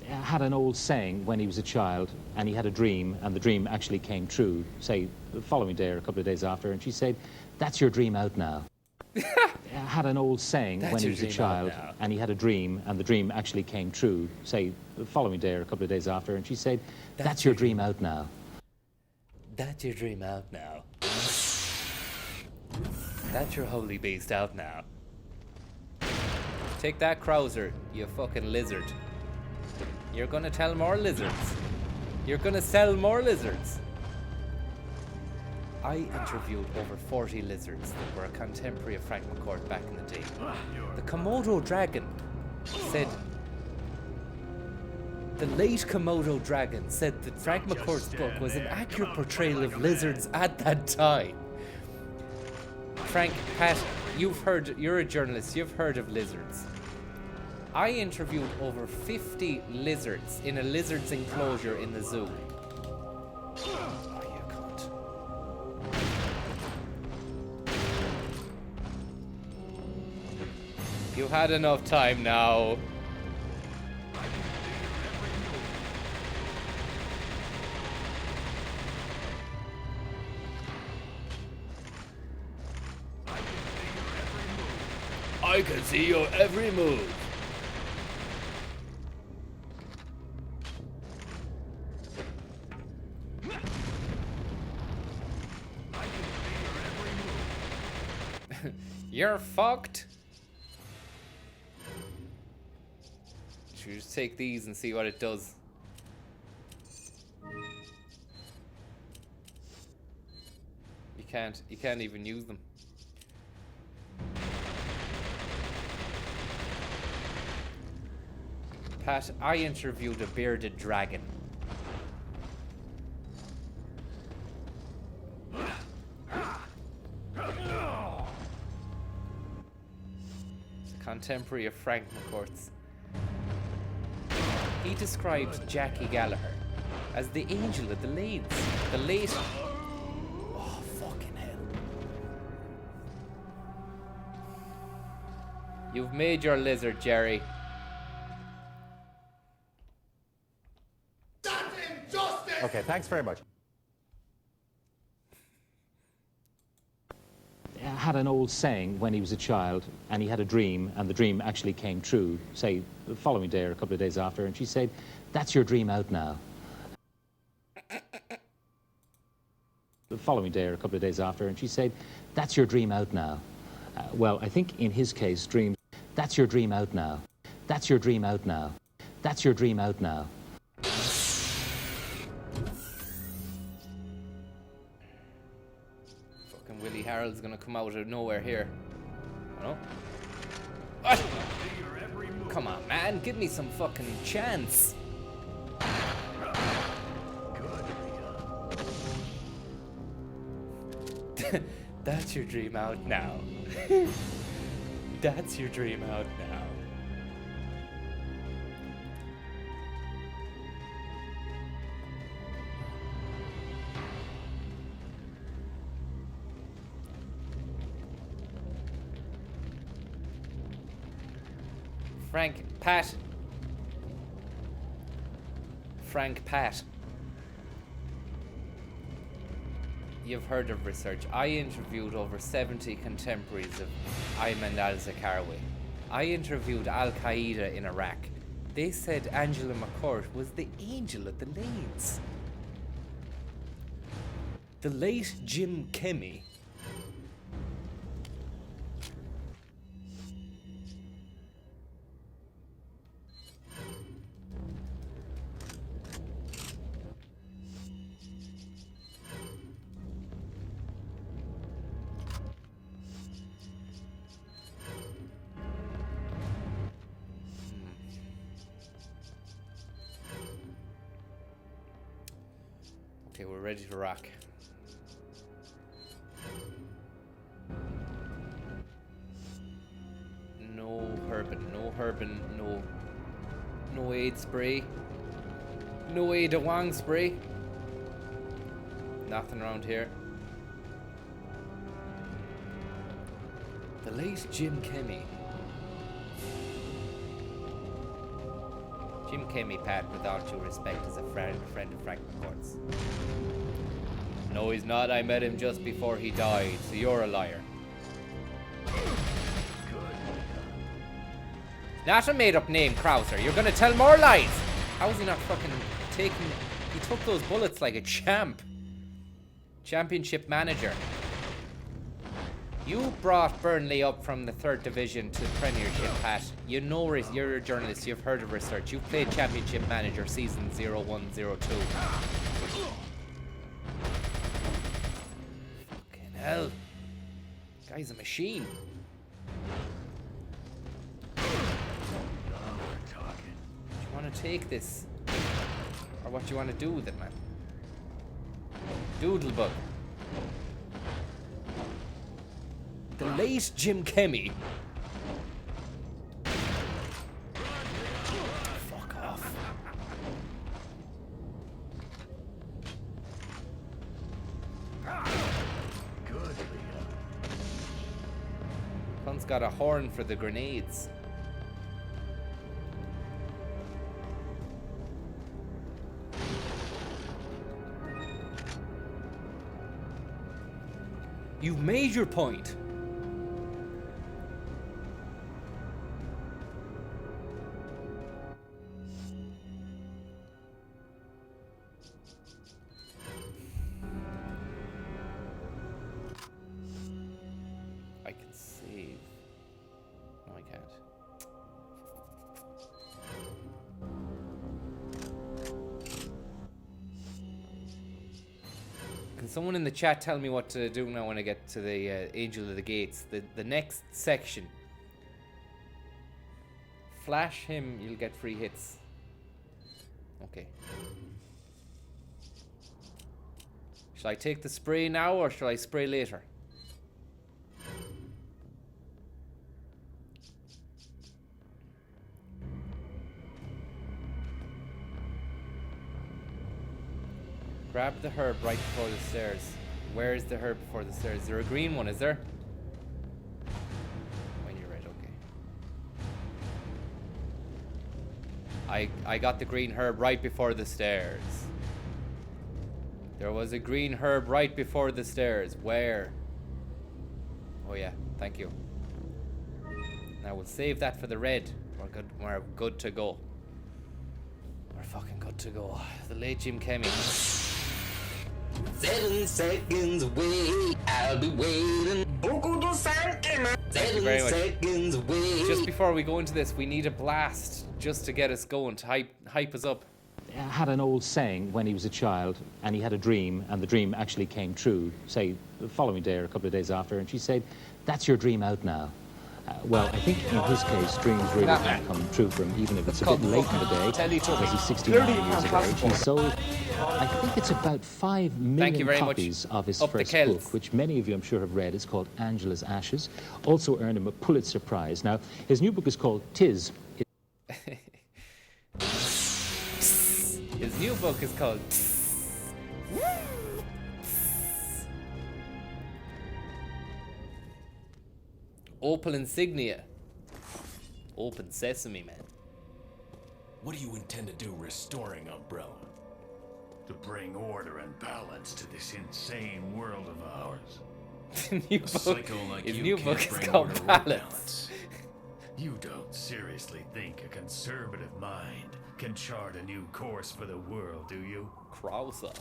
had an old saying when he was a child, and he had a dream, and the dream actually came true, say, the following day or a couple of days after, and she said, "That's your dream out now." Had an old saying when he was a child, and he had a dream, and the dream actually came true, say, the following day or a couple of days after, and she said, "That's your dream out now." That's your dream out now. That's your holy beast out now. Take that, Krauser, you fucking lizard. You're gonna tell more lizards. You're gonna sell more lizards. I interviewed over 40 lizards that were a contemporary of Frank McCourt back in the day. The Komodo dragon said... The late Komodo dragon said that Frank McCourt's book was an accurate portrayal of lizards at that time. Frank, Pat, you're a journalist, you've heard of lizards. I interviewed over 50 lizards in a lizard's enclosure in the zoo. Oh, you cunt. You had enough time now. I can see your every move. You're fucked. Should we just take these and see what it does? You can't even use them. Pat, I interviewed a bearded dragon. Contemporary of Frank McCourt's. He described Jackie Gallagher as the angel of the lades. The late... Oh, fucking hell. You've made your lizard, Jerry. That's injustice! Okay, thanks very much. Had an old saying when he was a child, and he had a dream, and the dream actually came true, say, the following day or a couple of days after, and she said, "That's your dream out now." The following day or a couple of days after, and she said, "That's your dream out now." Well, I think in his case, dreams, that's your dream out now. That's your dream out now. That's your dream out now. Willie Harold's gonna come out of nowhere here. You know? Come on, man, give me some fucking chance. That's your dream out now. That's your dream out now. Frank Pat. You've heard of research. I interviewed over 70 contemporaries of Ayman al-Zakariwi. I interviewed Al-Qaeda in Iraq. They said Angela McCourt was the angel at the Lades. The late Jim Kemmy. Okay, we're ready to rock. No Herbin, no aid spray. No Ada Wong spray. Nothing around here. The late Jim Kemmy. Jim Kemi, Pat, with all due respect, is a friend of Frank McCourt's. No, he's not. I met him just before he died, so you're a liar. Not a made-up name, Krauser. You're gonna tell more lies. How is he not fucking taking... He took those bullets like a champ. Championship manager. You brought Burnley up from the 3rd Division to the Premiership, Pat. You know, you're a journalist. You've heard of research. You've played Championship manager season 01-02. Fucking hell. Guy's a machine. Do you want to take this? Or what do you want to do with it, man? Doodlebug. The late Jim Kemi. Fuck off. Good, Leah. Cunt's got a horn for the grenades. You've made your point. I can save. No, I can't. Can someone in the chat tell me what to do now when I get to the Angel of the Gates? The next section. Flash him, you'll get free hits. Okay. Shall I take the spray now or shall I spray later? Grab the herb right before the stairs. Where is the herb before the stairs? Is there a green one, is there? When you're right, okay. I got the green herb right before the stairs. There was a green herb right before the stairs. Where? Oh yeah, thank you. Now we'll save that for the red. We're good to go. We're fucking good to go. The late Jim Kemi. 7 seconds away, I'll be waiting. 7 seconds away. Just before we go into this, we need a blast just to get us going, to hype us up. Had an old saying when he was a child, and he had a dream, and the dream actually came true, say, the following day or a couple of days after, and she said, "That's your dream out now." Well, I think in his case, dreams really can come true for him, even if it's a bit late in the day, because he's 69 years of age. He sold, I think it's about 5 million copies of his first book, which many of you, I'm sure, have read. It's called Angela's Ashes. Also earned him a Pulitzer Prize. Now, his new book is called Tis. His new book is called Opal Insignia. Open sesame, man. What do you intend to do restoring Umbrella? To bring order and balance to this insane world of ours. His new book is called Balance. You don't seriously think a conservative mind can chart a new course for the world, do you? Krauser.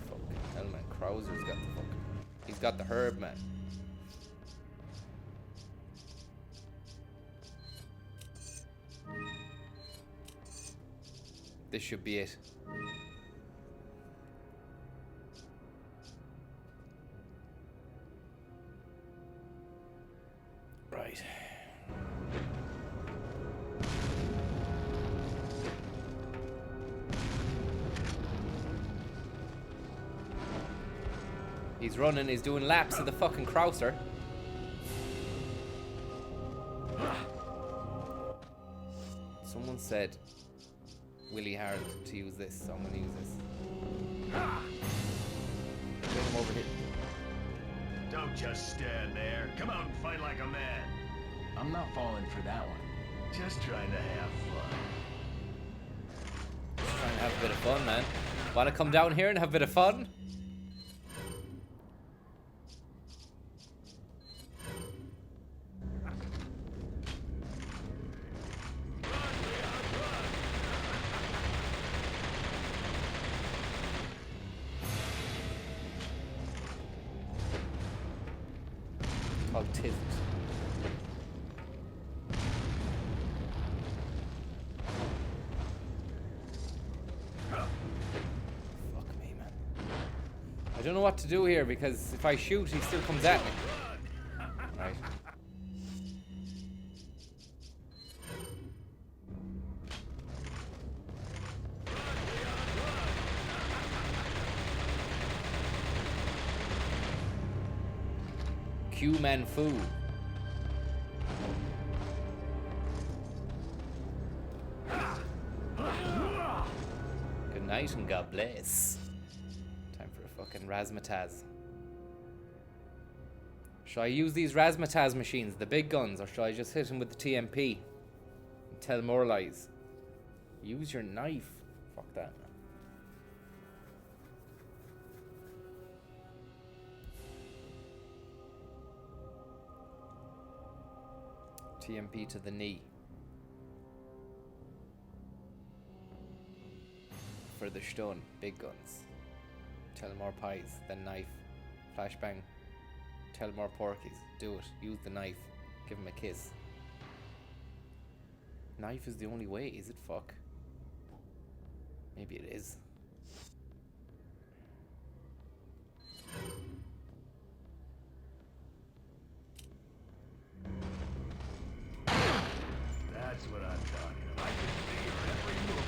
Fucking hell, man. Krauser's got the fucking... He's got the herb, man. This should be it. Right. He's running, he's doing laps of the fucking Krauser. Someone said Willie Harold to use this, so I'm gonna use this. Get him over here. Don't just stand there. Come out and fight like a man. I'm not falling for that one. Just trying to have fun. Just trying to have a bit of fun, man. Want to come down here and have a bit of fun? Called Tisn't. Fuck me, man. I don't know what to do here because if I shoot, he still comes at me. Right. Q-Man Fu. Good night and God bless. Time for a fucking razzmatazz. Should I use these razzmatazz machines, the big guns, or should I just hit him with the TMP and tell more lies? Use your knife. Fuck that. TMP to the knee. For the stun, big guns. Tell more pies, then knife. Flashbang. Tell more porkies. Do it. Use the knife. Give him a kiss. Knife is the only way, is it? Fuck. Maybe it is. That's what I'm talking about. I can see your every move.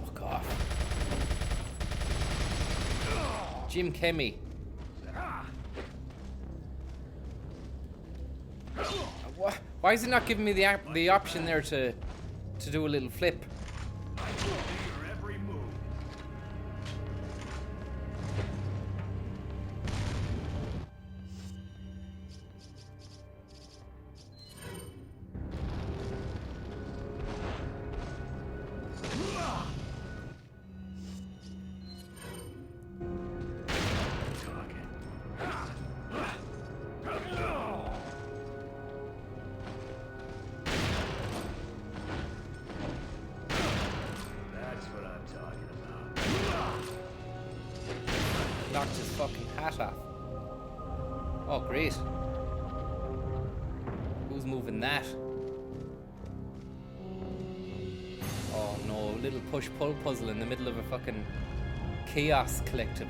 Fuck off. Jim Kemmy. Why is it not giving me the option there to do a little flip? I can see your every move. That's what I'm talking about. Knocked his fucking hat off. Oh, great. Who's moving that? Oh no, little push-pull puzzle in the middle of a fucking chaos collective.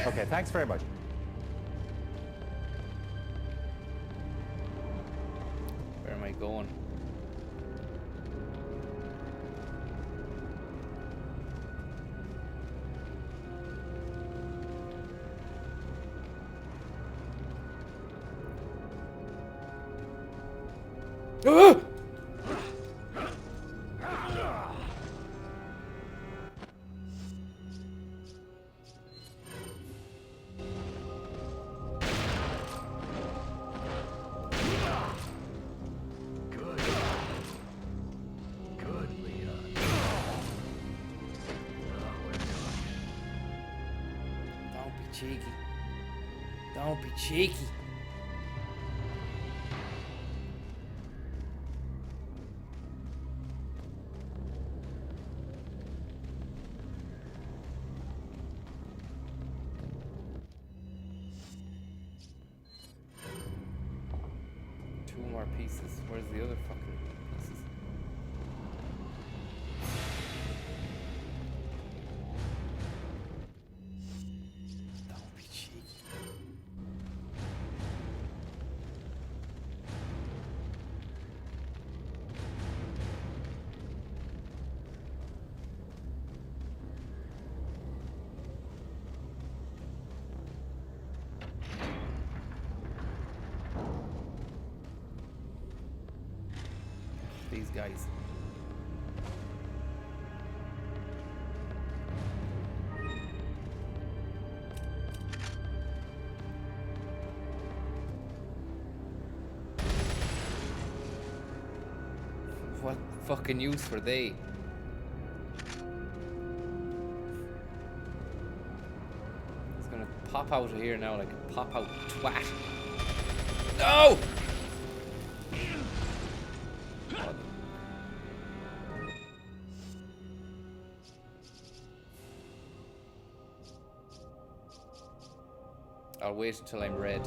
Okay, thanks very much. Where am I going? Ah! cheeky. Don't be cheeky. Two more pieces. Where's the other fucking pieces? Don't be cheeky. These guys. What fucking use were they? It's gonna pop out of here now like a pop out twat. No! I'll wait until I'm red.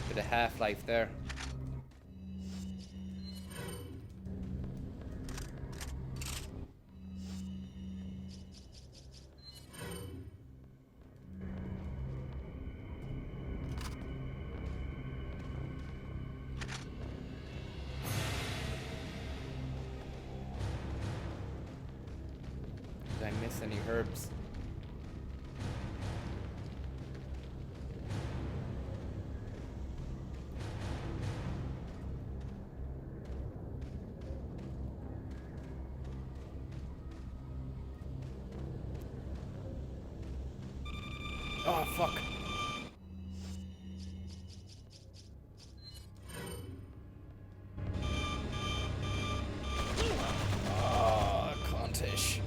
Bit of half-life there. Did I miss any herbs? Oh, fuck. Oh, contish.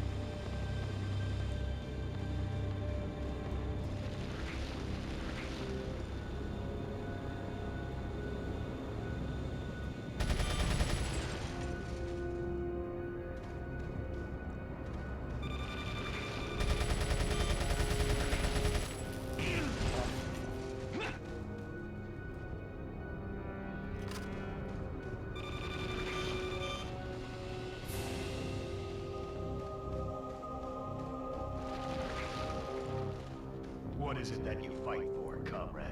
What is it that you fight for, comrade?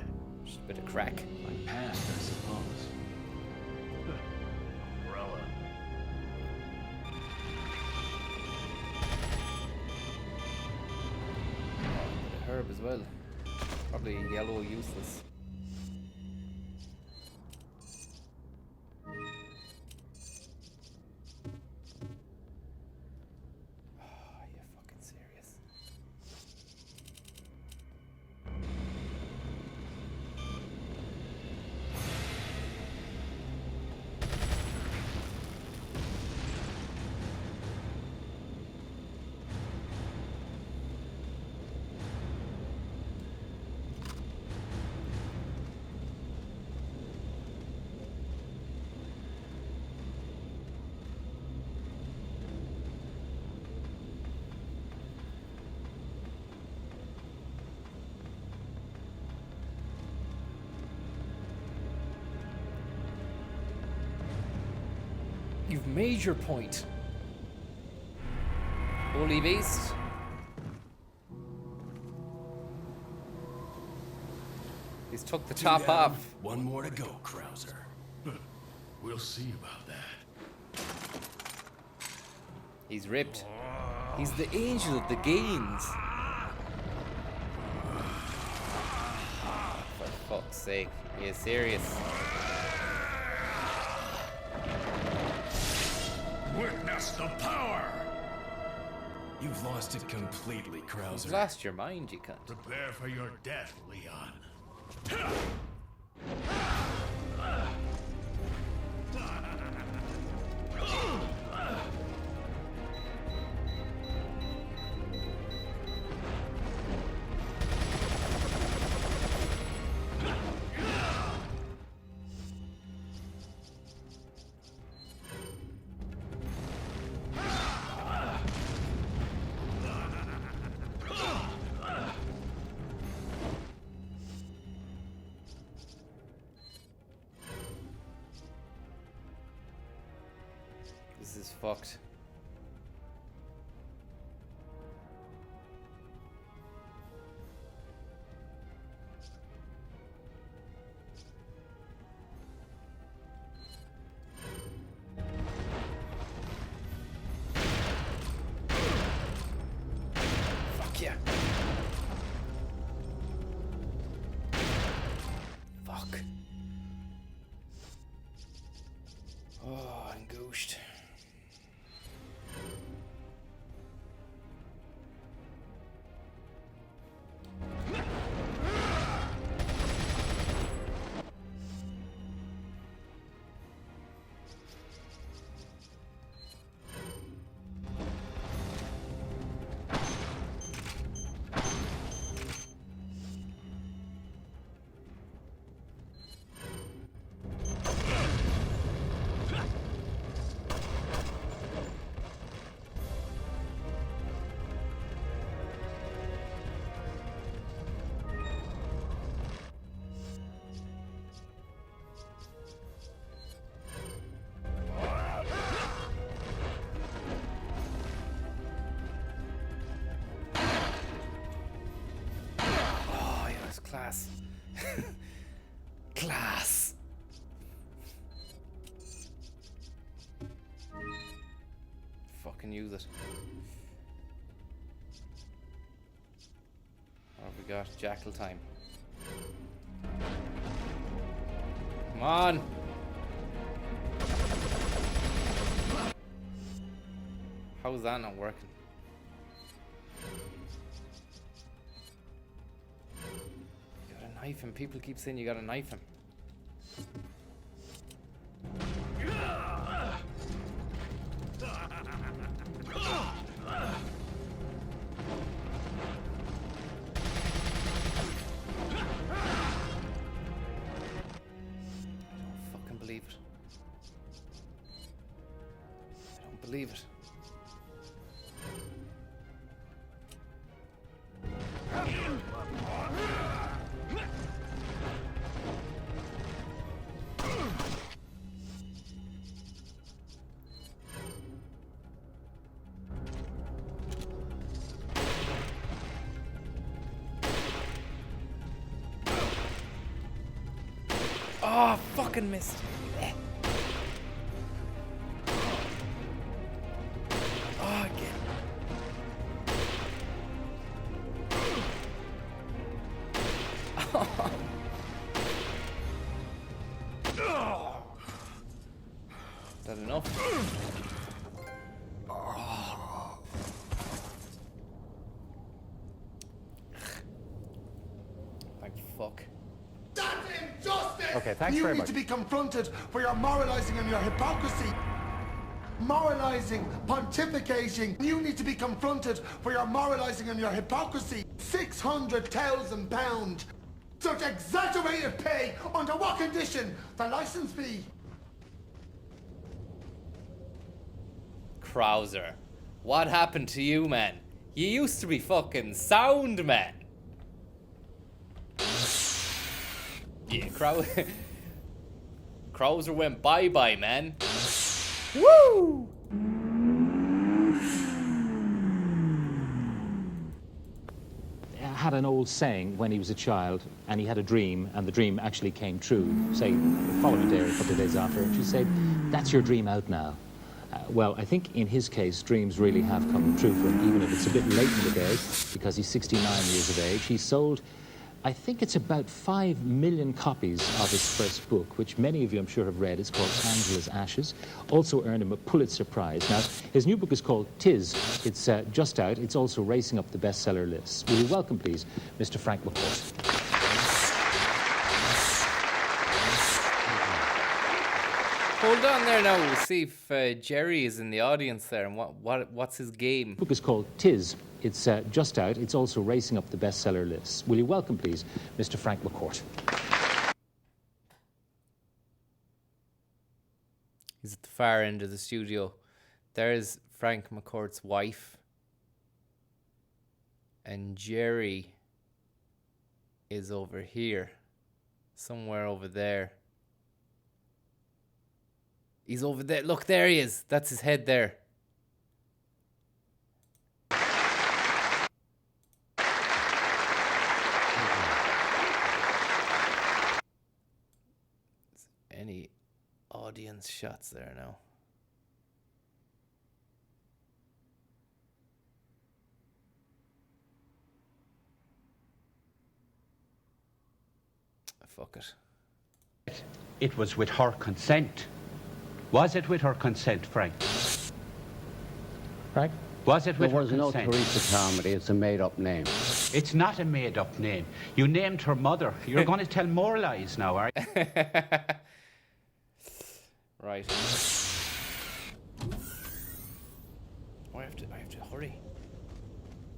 Just a bit of crack. My past, I suppose. Umbrella. Bit of herb as well. Probably yellow, useless. Are you fucking serious? You've made your point. Holy beast. He's took the top off. One more to go, Krauser. We'll see about that. He's ripped. He's the angel of the games. For fuck's sake. Are you serious? Witness the power! You've lost it completely, Krauser. You've lost your mind, you cunt. Prepare for your death, Leon. This is fucked. Fuck yeah. Fuck. Oh, I'm gooshed. Class. Class. Fucking use it. What have we got? Jackal time. Come on. How is that not working? Knife him. People keep saying you gotta knife him. I don't fucking believe it. I don't believe it. Oh, fucking missed. Oh, again. Is that enough? Thank fuck. That's injustice! Okay, thanks you very need much. to be confronted for your moralizing and your hypocrisy. Moralizing, pontificating. You need to be confronted for your moralizing and your hypocrisy. £600,000. Such exaggerated pay. Under what condition? The license fee. Krauser, what happened to you, man? You used to be fucking sound, man. Yeah, Krauser went bye-bye, man. Woo! Had an old saying when he was a child, and he had a dream, and the dream actually came true, say, the following day or a couple of days after, and she said, "That's your dream out now." Well, I think in his case, dreams really have come true for him, even if it's a bit late in the day, because he's 69 years of age. He sold, I think it's about 5 million copies of his first book, which many of you I'm sure have read. It's called Angela's Ashes. Also earned him a Pulitzer Prize. Now, his new book is called Tis. It's just out. It's also racing up the bestseller lists. Will you welcome, please, Mr. Frank McCourt? Hold on there now. We'll see if Jerry is in the audience there and what's his game. The book is called Tis. It's just out. It's also racing up the bestseller lists. Will you welcome, please, Mr. Frank McCourt? He's at the far end of the studio. There's Frank McCourt's wife. And Jerry is over here. Somewhere over there. He's over there. Look, there he is. That's his head there. Any audience shots there now? Fuck it. It was with her consent. Was it with her consent, Frank? Frank? Was it with her consent? There was no Teresa Carmody. It's a made-up name. It's not a made-up name. You named her mother. You're going to tell more lies now, are you? Right. Oh, I have to hurry.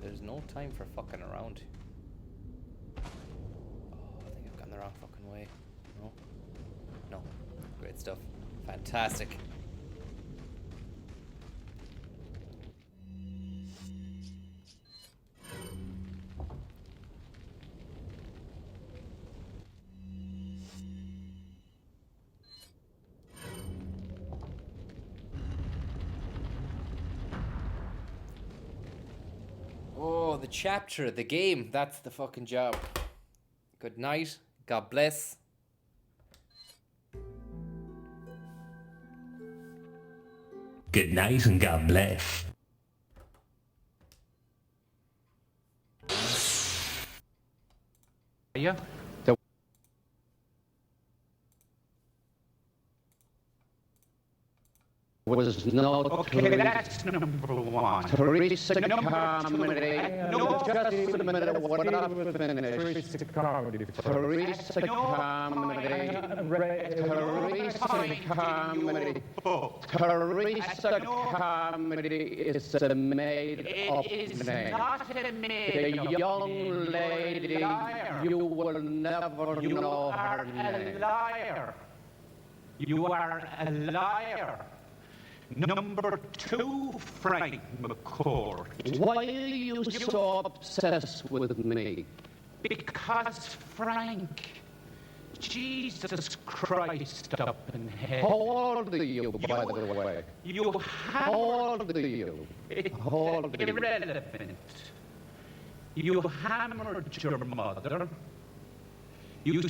There's no time for fucking around. Oh, I think I've gone the wrong fucking way. No? No. Great stuff. Fantastic. Oh, the chapter, the game. That's the fucking job. Good night. God bless. Good night and God bless. Yeah. Was no okay, that's number one. Teresa Carmody. No, just a minute. What up? Teresa Carmody. Teresa Carmody. Teresa Carmody. Teresa Carmody is a made-up name. The young lady, you will never know her name. Liar. You are a liar. Number two, Frank McCourt. Why are you so obsessed with me? Because, Frank, Jesus Christ up in heaven. How old are you, by the way? You How old are you? How old are you? Irrelevant. You hammered your mother. You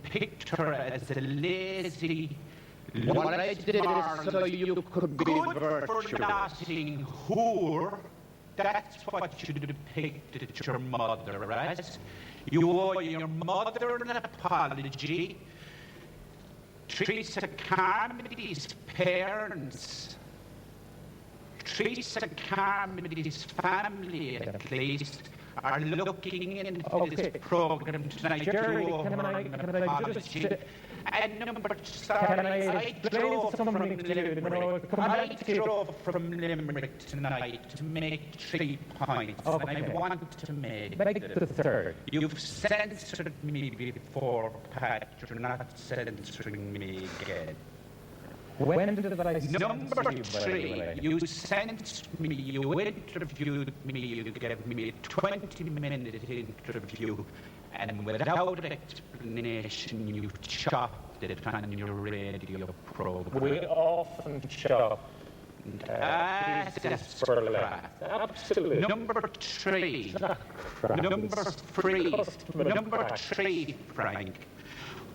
picked her as a lazy... What I did is so you could be virtuous. Good-for-nothing whore. That's what you depicted your mother as. You owe your mother an apology. Teresa Carmody's parents. Teresa Carmody's family, at least, are looking into this program tonight. Jerry, to can I apology. just... And number sorry, I drove from Limerick tonight to make 3 points, and I want to make the third. You've censored me before, Pat. You're not censoring me again. When did I Number 3, you censored me, you interviewed me, you gave me a 20-minute interview, and without explanation, you chopped it on your radio program. We often chop. That's for laughs. Absolutely. Number 3, Number 3, Frank.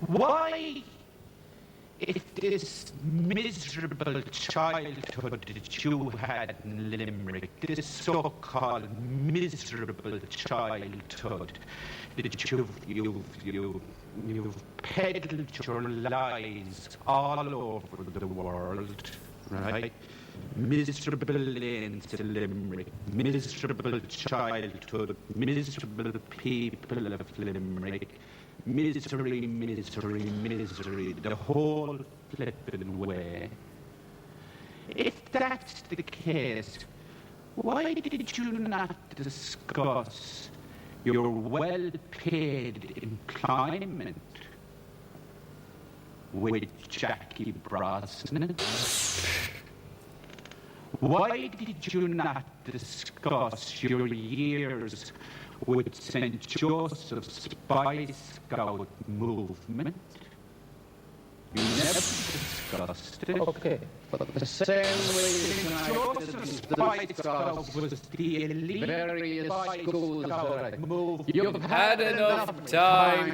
Why It is miserable childhood that you had in Limerick, this so-called miserable childhood that you've peddled your lies all over the world, right? Miserable lanes in Limerick, miserable childhood, miserable people of Limerick, misery, misery, misery, the whole flipping way. If that's the case, why did you not discuss your well-paid employment with Jackie Brosnan? Why did you not discuss your years with St. Joseph's Spy Scout movement? You never discussed it. Okay, but the same way Joseph's Spy Scout was the elite various schools that movement. you've Had enough time.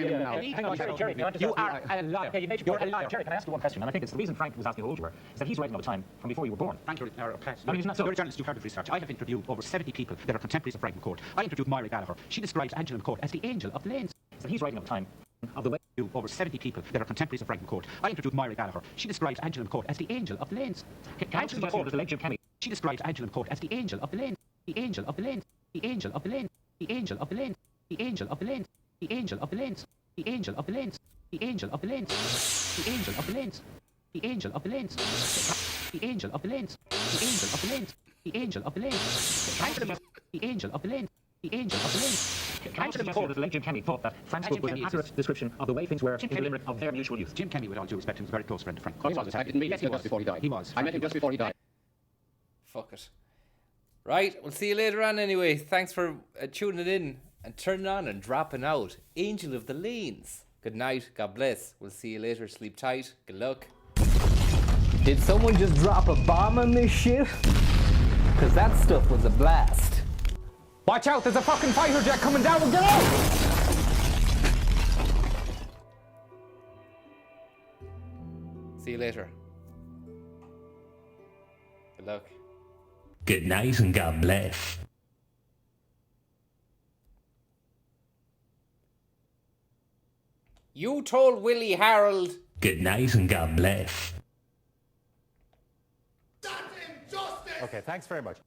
Hang on, Jerry, you are a liar. Okay, you're a liar. Jerry, can I ask you one question? And I think it's the reason Frank was asking how old you were, is that he's writing of a time from before you were born. Frank, you're a I mean, isn't that so? You're a journalist, you've heard of research. I have interviewed over 70 people that are contemporaries of Frank McCourt. I interviewed Moira Gallagher. She describes Angela McCourt as the angel of lanes. So he's writing of a time of the way. Over 70 people that are contemporaries of Frank McCourt. I interviewed Moira Gallagher. She describes Angela McCourt as the angel of the lanes. Angela McCourt was the late Jim Kenny. She describes Angela McCourt as the angel of the lanes. The angel of the lanes. The angel of the lanes. The angel of the lanes. The angel of the lanes. The angel of the lanes. The angel of the lanes. The angel of the lanes. The angel of the lanes. The angel of the lanes. The angel of the lanes. The angel of the lanes. The angel of the lanes. The angel of the lanes. The angel of the lanes. Angela McCourt, the late Jim Kenny, thought that Frank's book was an accurate description of the way things were in Limerick of their mutual youth. Jim Kenny, with all due respect, was a very close friend of Frank. Oh, he was. I didn't meet him. He was before he died. He was. I met him just before he died. Fuck it. Right, we'll see you later on anyway. Thanks for tuning in and turning on and dropping out. Angel of the Lanes. Good night. God bless. We'll see you later. Sleep tight. Good luck. Did someone just drop a bomb on this shit? Because that stuff was a blast. Watch out, there's a fucking fighter jet coming down. Get out! See you later. Good luck. Good night and God bless. You told Willie Harold. Good night and God bless. That's injustice! Okay, thanks very much.